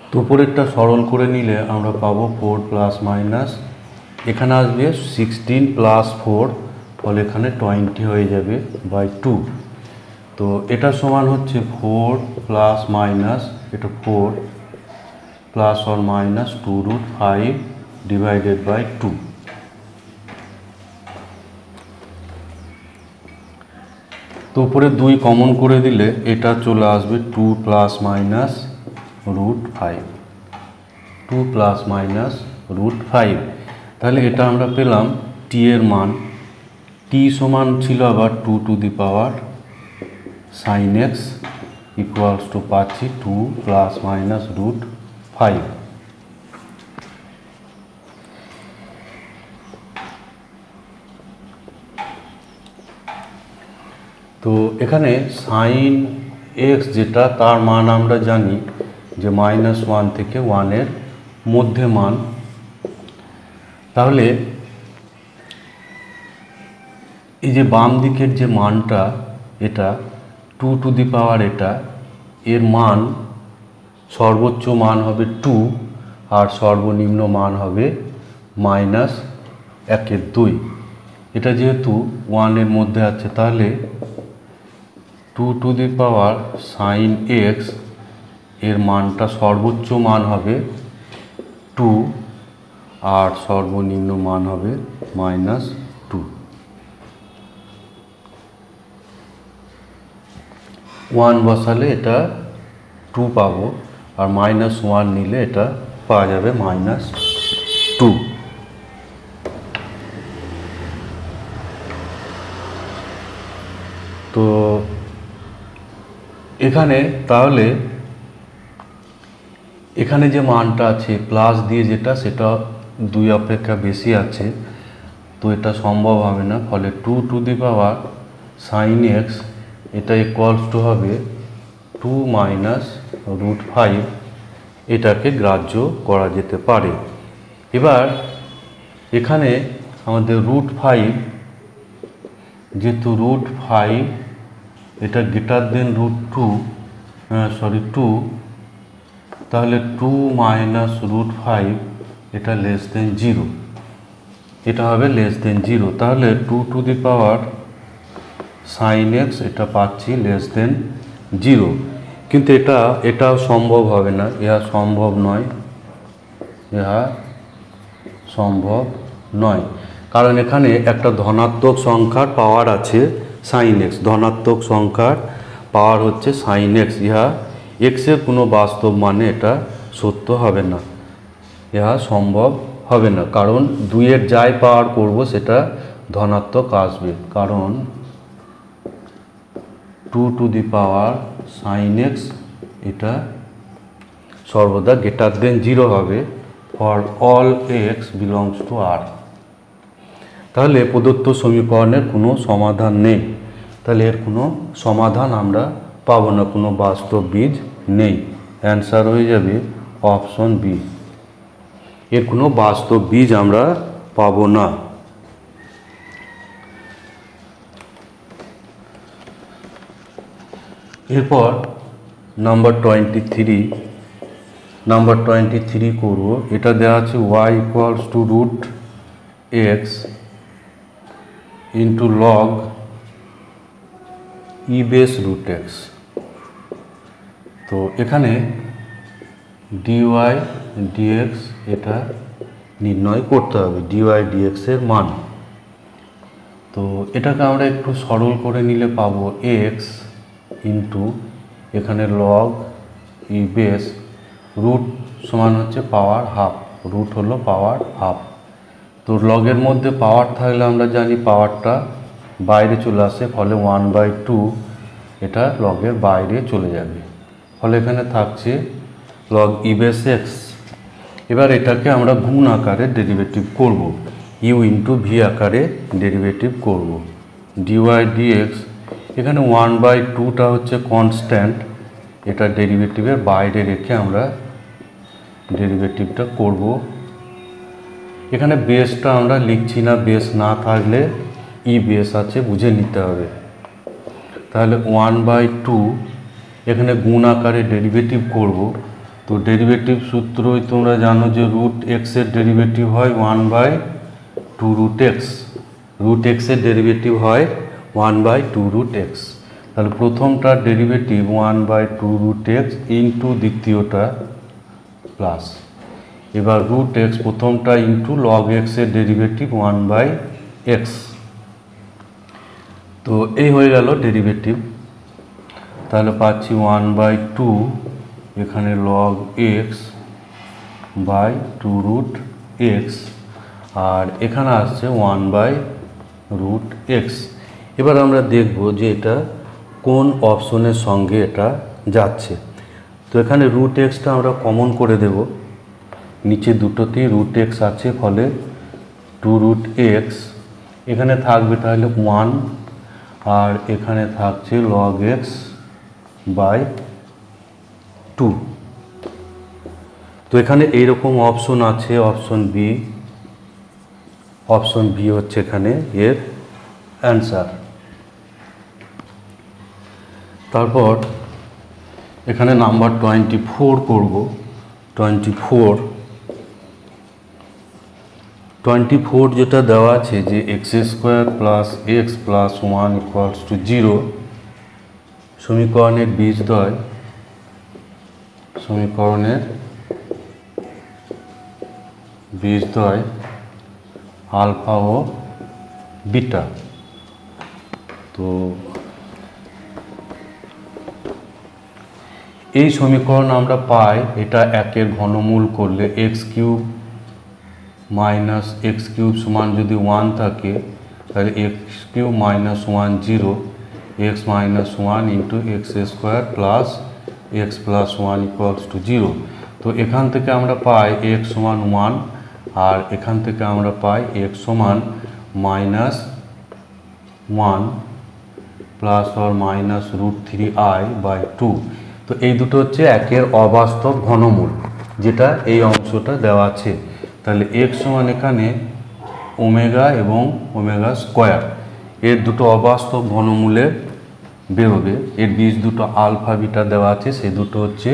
তো উপরেরটা সরল করে নিলে আমরা পাবো 4 প্লাস মাইনাস, এখানে আসবে 16 প্লাস 4 ফলে এখানে 20 হয়ে যাবে বাই 2। তো এটা সমান হচ্ছে 4 প্লাস মাইনাস, এটা 4 plus or minus 2√5 divided by 2। তো উপরে 2 কমন করে দিলে এটা চলে আসবে 2 প্লাস মাইনাস √5, 2 প্লাস মাইনাস √5। তাহলে এটা আমরা পেলাম টি এর মান। টি সমান ছিল আবার 2 to the power sine x equals two পাচ্ছি 2 প্লাস মাইনাস √5। তো এখানে সাইন এক্স যেটা, তার মান আমরা জানি যে -1 থেকে 1-এর মধ্যে মান। তাহলে এই যে বাম দিকের যে মানটা, এটা 2 টু দি পাওয়ার, এটা এর মান সর্বোচ্চ মান হবে 2 আর সর্বনিম্ন মান হবে -1/2। এটা যেহেতু 1-এর মধ্যে আছে, তাহলে 2 to the power sine x এর মানটা সর্বোচ্চ মান হবে 2 আর সর্বনিম্ন মান হবে -2। 1 বসালে এটা 2 পাবো, আর -1 নিলে এটা পাওয়া যাবে -2। তো এখানে তাহলে এখানে যে মানটা আছে প্লাস দিয়ে যেটা, সেটা 2 অপেক্ষা বেশি আছে, তো এটা সম্ভব হবে না। ফলে 2 to the power sine x এটা ইকুয়ালস টু হবে 2 মাইনাস √5। এটাকে গ্রাহ্য করা যেতে পারে। এবার এখানে আমাদের √5, যেহেতু √5 এটা গ্রেটার দেন √2, 2, তাহলে 2 মাইনাস √5 এটা লেস দেন 0, এটা হবে লেস দেন 0। তাহলে 2 to the power sine x এটা পাচ্ছি লেস দেন 0। কিন্তু এটাও সম্ভব হবে না, ইহা সম্ভব নয়, ইহা সম্ভব নয়। কারণ এখানে একটা ধনাত্মক সংখ্যার পাওয়ার আছে সাইন এক্স, ধনাত্মক সংখ্যার পাওয়ার হচ্ছে সাইন এক্স। ইহা এক্সের কোনো বাস্তব মানে এটা সত্য হবে না, ইহা সম্ভব হবে না। কারণ 2-এর যাই পাওয়ার করব সেটা ধনাত্মক আসবে, কারণ 2 to the power sine x এটা সর্বদা গ্রেটার দেন 0 হবে for all x belongs to R. তাহলে প্রদত্ত সমীকরণের কোনো সমাধান নেই, তাহলে এর কোনো সমাধান আমরা পাবো না, কোনো বাস্তব বীজ নেই। অ্যান্সার হয়ে যাবে অপশন বি, এর কোনো বাস্তব বীজ আমরা পাবো না। এরপর নাম্বার 23 করব। এটা দেওয়া আছে y equals two √x into log ই বেস √x। তো এখানে dy dx এটা নির্ণয় করতে হবে, dy dx এর মান। তো এটাকে আমরা একটু সরল করে নিলে পাবো x ইন্টু এখানে লগ ই বেস, রুট সমান হচ্ছে পাওয়ার হাফ, রুট হলো পাওয়ার হাফ। তো লগের মধ্যে পাওয়ার থাকলে আমরা জানি পাওয়ারটা বাইরে চলে আসে, ফলে 1/2 এটা লগের বাইরে চলে যাবে, ফলে এখানে থাকছে লগ ই বেস এক্স। এবার এটাকে আমরা গুণ আকারে ডেরিভেটিভ করব, ইউ ইন্টু ভি আকারে ডেরিভেটিভ করব। dy dx, এখানে 1/2টা হচ্ছে কনস্ট্যান্ট, এটা ডেরিভেটিভের বাইরে রেখে আমরা ডেরিভেটিভটা করব। এখানে বেসটা আমরা লিখছি না, বেস না থাকলে ই বেস আছে বুঝে নিতে হবে। তাহলে 1/2 এখানে গুণ আকারে ডেরিভেটিভ করব। তো ডেরিভেটিভ সূত্রই তোমরা জানো যে √x এর ডেরিভেটিভ হয় 1/2 √x। রুট এক্সের ডেরিভেটিভ হয় 1/2√x। তাহলে প্রথমটার ডেরিভেটিভ 1/2√x ইন্টু দ্বিতীয়টা প্লাস, এবার রুট এক্স প্রথমটা ইন্টু লগ এক্সের ডেরিভেটিভ 1/x। তো এই হয়ে গেল ডেরিভেটিভ। তাহলে পাচ্ছি 1/2 এখানে লগ এক্স বাই 2√x, আর এখানে আসছে 1/√x। এবার আমরা দেখব যে এটা কোন অপশনের সঙ্গে এটা যাচ্ছে। তো এখানে রুট এক্সটা আমরা কমন করে দেব, নিচে দুটোতেই রুট এক্স আছে, ফলে 2√x এখানে থাকবে তাহলে 1, আর এখানে থাকছে লগ এক্স বাই 2। তো এখানে এইরকম অপশন আছে, অপশন বি হচ্ছে এখানে এর অ্যান্সার। তারপর এখানে নাম্বার 24 করব। 24 যেটা দেওয়া আছে যে x² plus x plus 1 equals to 0, সমীকরণের বীজদ্বয় আলফা ও বিটা। তো এই সমীকরণ আমরা পাই, এটা একের ঘনমূল করলে x³ মাইনাস x³ সমান যদি 1 থাকে তাহলে x³ minus 1 0, x minus 1 into x² plus x plus 1 equals to 0। তো এখান থেকে আমরা পাই x সমান 1, আর এখান থেকে আমরা পাই x সমান minus 1 plus or minus √3i/2। তো এই দুটো হচ্ছে একের অবাস্তব ঘনমূল, যেটা এই অংশটা দেওয়া আছে। তাহলে x সমান এখানে ওমেগা এবং ওমেগা স্কোয়ার, এর দুটো অবাস্তব ঘনমূলের বেরোবে। এর বীজ দুটো আলফা বিটা দেওয়া আছে, সেই দুটো হচ্ছে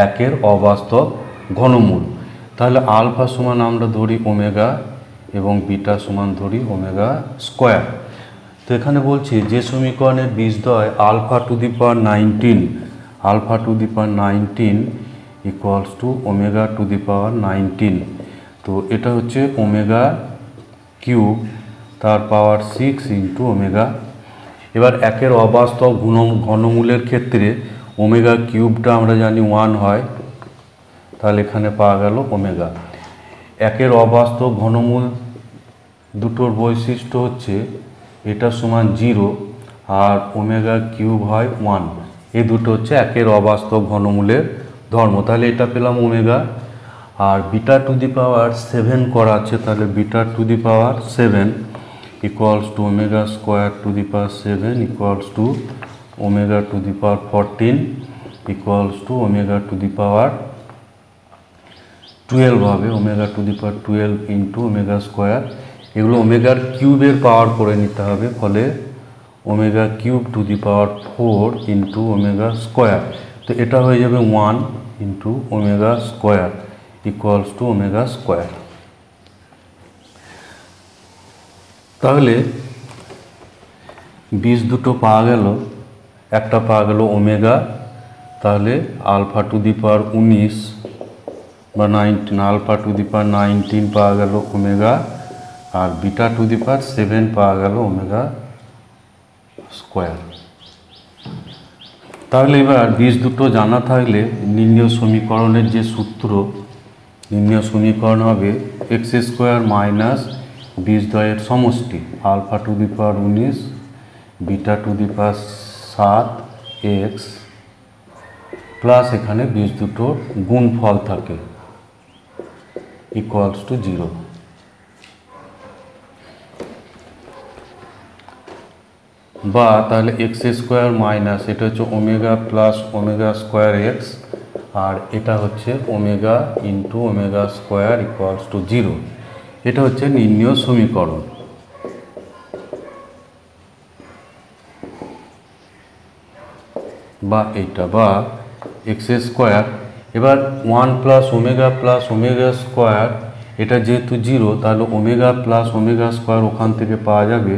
একের অবাস্তব ঘনমূল। তাহলে আলফা সমান আমরা ধরি ওমেগা এবং বিটা সমান ধরি ওমেগা স্কোয়ার। তো এখানে বলছি যে সমীকরণের বীজদ্বয় alpha to the power 19 equals to omega to the power 19। তো এটা হচ্ছে ওমেগা কিউব তার পাওয়ার 6 ইন্টু ওমেগা। এবার একের অবাস্তব ঘনমূলের ক্ষেত্রে ওমেগা কিউবটা আমরা জানি 1 হয়, তাহলে এখানে পাওয়া গেল ওমেগা। একের অবাস্তব ঘনমূল দুটোর বৈশিষ্ট্য হচ্ছে এটা সমান 0 আর ওমেগা কিউব হয় 1, এই দুটো হচ্ছে একের অবাস্তব ঘনমূলের ধর্ম। তাহলে এটা পেলাম ওমেগা। আর বিটা টু দি পাওয়ার 7 করা আছে, তাহলে beta to the power 7 equals to omega square to the power 7 equals to omega to the power 14 equals to omega to the power 12 হবে, omega to the power 12 into omega square. এগুলো ওমেগার কিউবের power করে নিতে হবে, ফলে omega cube to the power 4 into omega square. তো এটা হয়ে যাবে 1 into omega square equals to omega square. তাহলে বীজ দুটো পাওয়া গেল, একটা পাওয়া গেল ওমেগা, তাহলে আলফা টু দি পাওয়ার 19 বা 19, আলফা টু দি পাওয়ার 19 পাওয়া গেল ওমেগা, আর বিটা টু দি পাওয়ার 7 পাওয়া গেল ওমেগা স্কোয়ার। তাহলে এবার বীজ দুটো জানা থাকলে নির্ণয় সমীকরণের যে সূত্র, নির্ণয় সমীকরণ হবে x² মাইনাস বীজদ্বয়ের সমষ্টি alpha to the power 19 beta to the power 7x plus এখানে বীজ দুটোর গুণফল থাকে ইকুয়ালস টু 0। বা তাহলে x² মাইনাস এটা হচ্ছে omega plus omega square x, আর এটা হচ্ছে omega into omega square equals to 0। এটা হচ্ছে নির্ণয় সমীকরণ। বা এইটা বা x²। এবার 1 প্লাস ওমেগা স্কোয়ার এটা যেহেতু 0 তাহলে ওমেগা প্লাস ওমেগা স্কোয়ার ওখান থেকে পাওয়া যাবে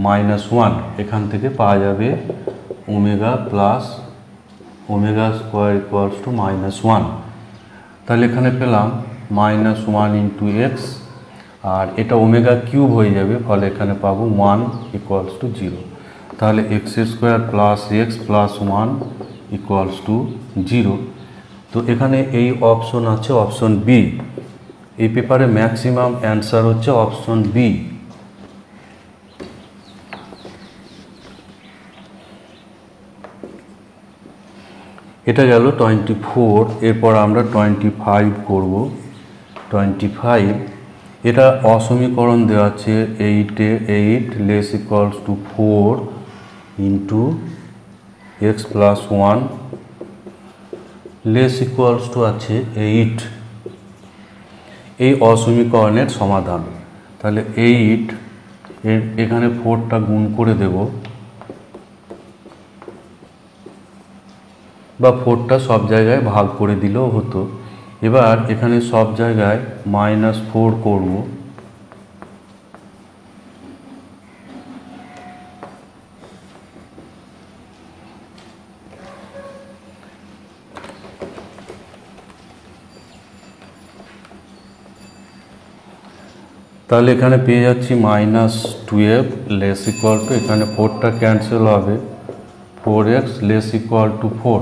-1, এখান থেকে পাওয়া যাবে omega plus omega square equals to -1। তাহলে এখানে পেলাম -1 ইন্টু এক্স, আর এটা ওমেগা কিউব হয়ে যাবে, ফলে এখানে পাবো 1 ইকুয়ালস টু 0। তাহলে x square plus x plus 1 equals to 0। তো এখানে এই অপশন আছে অপশন বি। এই পেপারে ম্যাক্সিমাম অ্যান্সার হচ্ছে অপশন বি। এটা গেল 24। এরপর আমরা 25 করব। 25 এটা অসমীকরণ দেওয়া আছে 8 less equals to 4 into x plus 1 less equals to আছে 8। এই অসমীকরণের সমাধান। তাহলে 8 এর এখানে 4টা গুণ করে দেব, বা 4টা সব জায়গায় ভাগ করে দিলেও হতো। এবার এখানে সব জায়গায় -4 করব। তাহলে এখানে পেয়ে যাচ্ছি -12 লেস ইকুয়াল টু, এখানে 4টা ক্যান্সেল হবে, 4x লেস ইকুয়াল টু 4।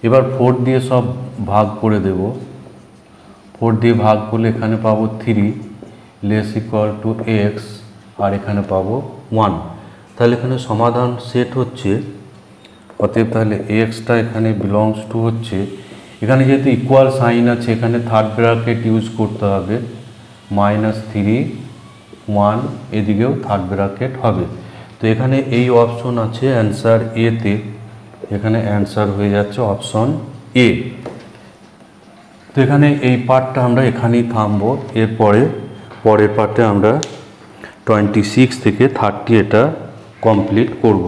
এবার 4 দিয়ে সব ভাগ করে দেব। 4 দিয়ে ভাগ করলে এখানে পাবো 3 লেস ইকুয়াল টু এক্স, আর এখানে পাবো 1। তাহলে এখানে সমাধান সেট হচ্ছে। অতএব তাহলে এক্সটা এখানে বিলংস টু হচ্ছে, এখানে যেহেতু ইকুয়াল সাইন আছে এখানে থার্ড ব্র্যাকেট ইউজ করতে হবে, -3 1, এদিকেও থার্ড ব্র্যাকেট হবে। তো এখানে এই অপশন আছে অ্যান্সার এতে, এখানে অ্যান্সার হয়ে যাচ্ছে অপশন এ। তো এখানে এই পার্টটা আমরা এখানেই থামবো। এরপরে পরের পার্টে আমরা 26 থেকে 30 এটা কমপ্লিট করব।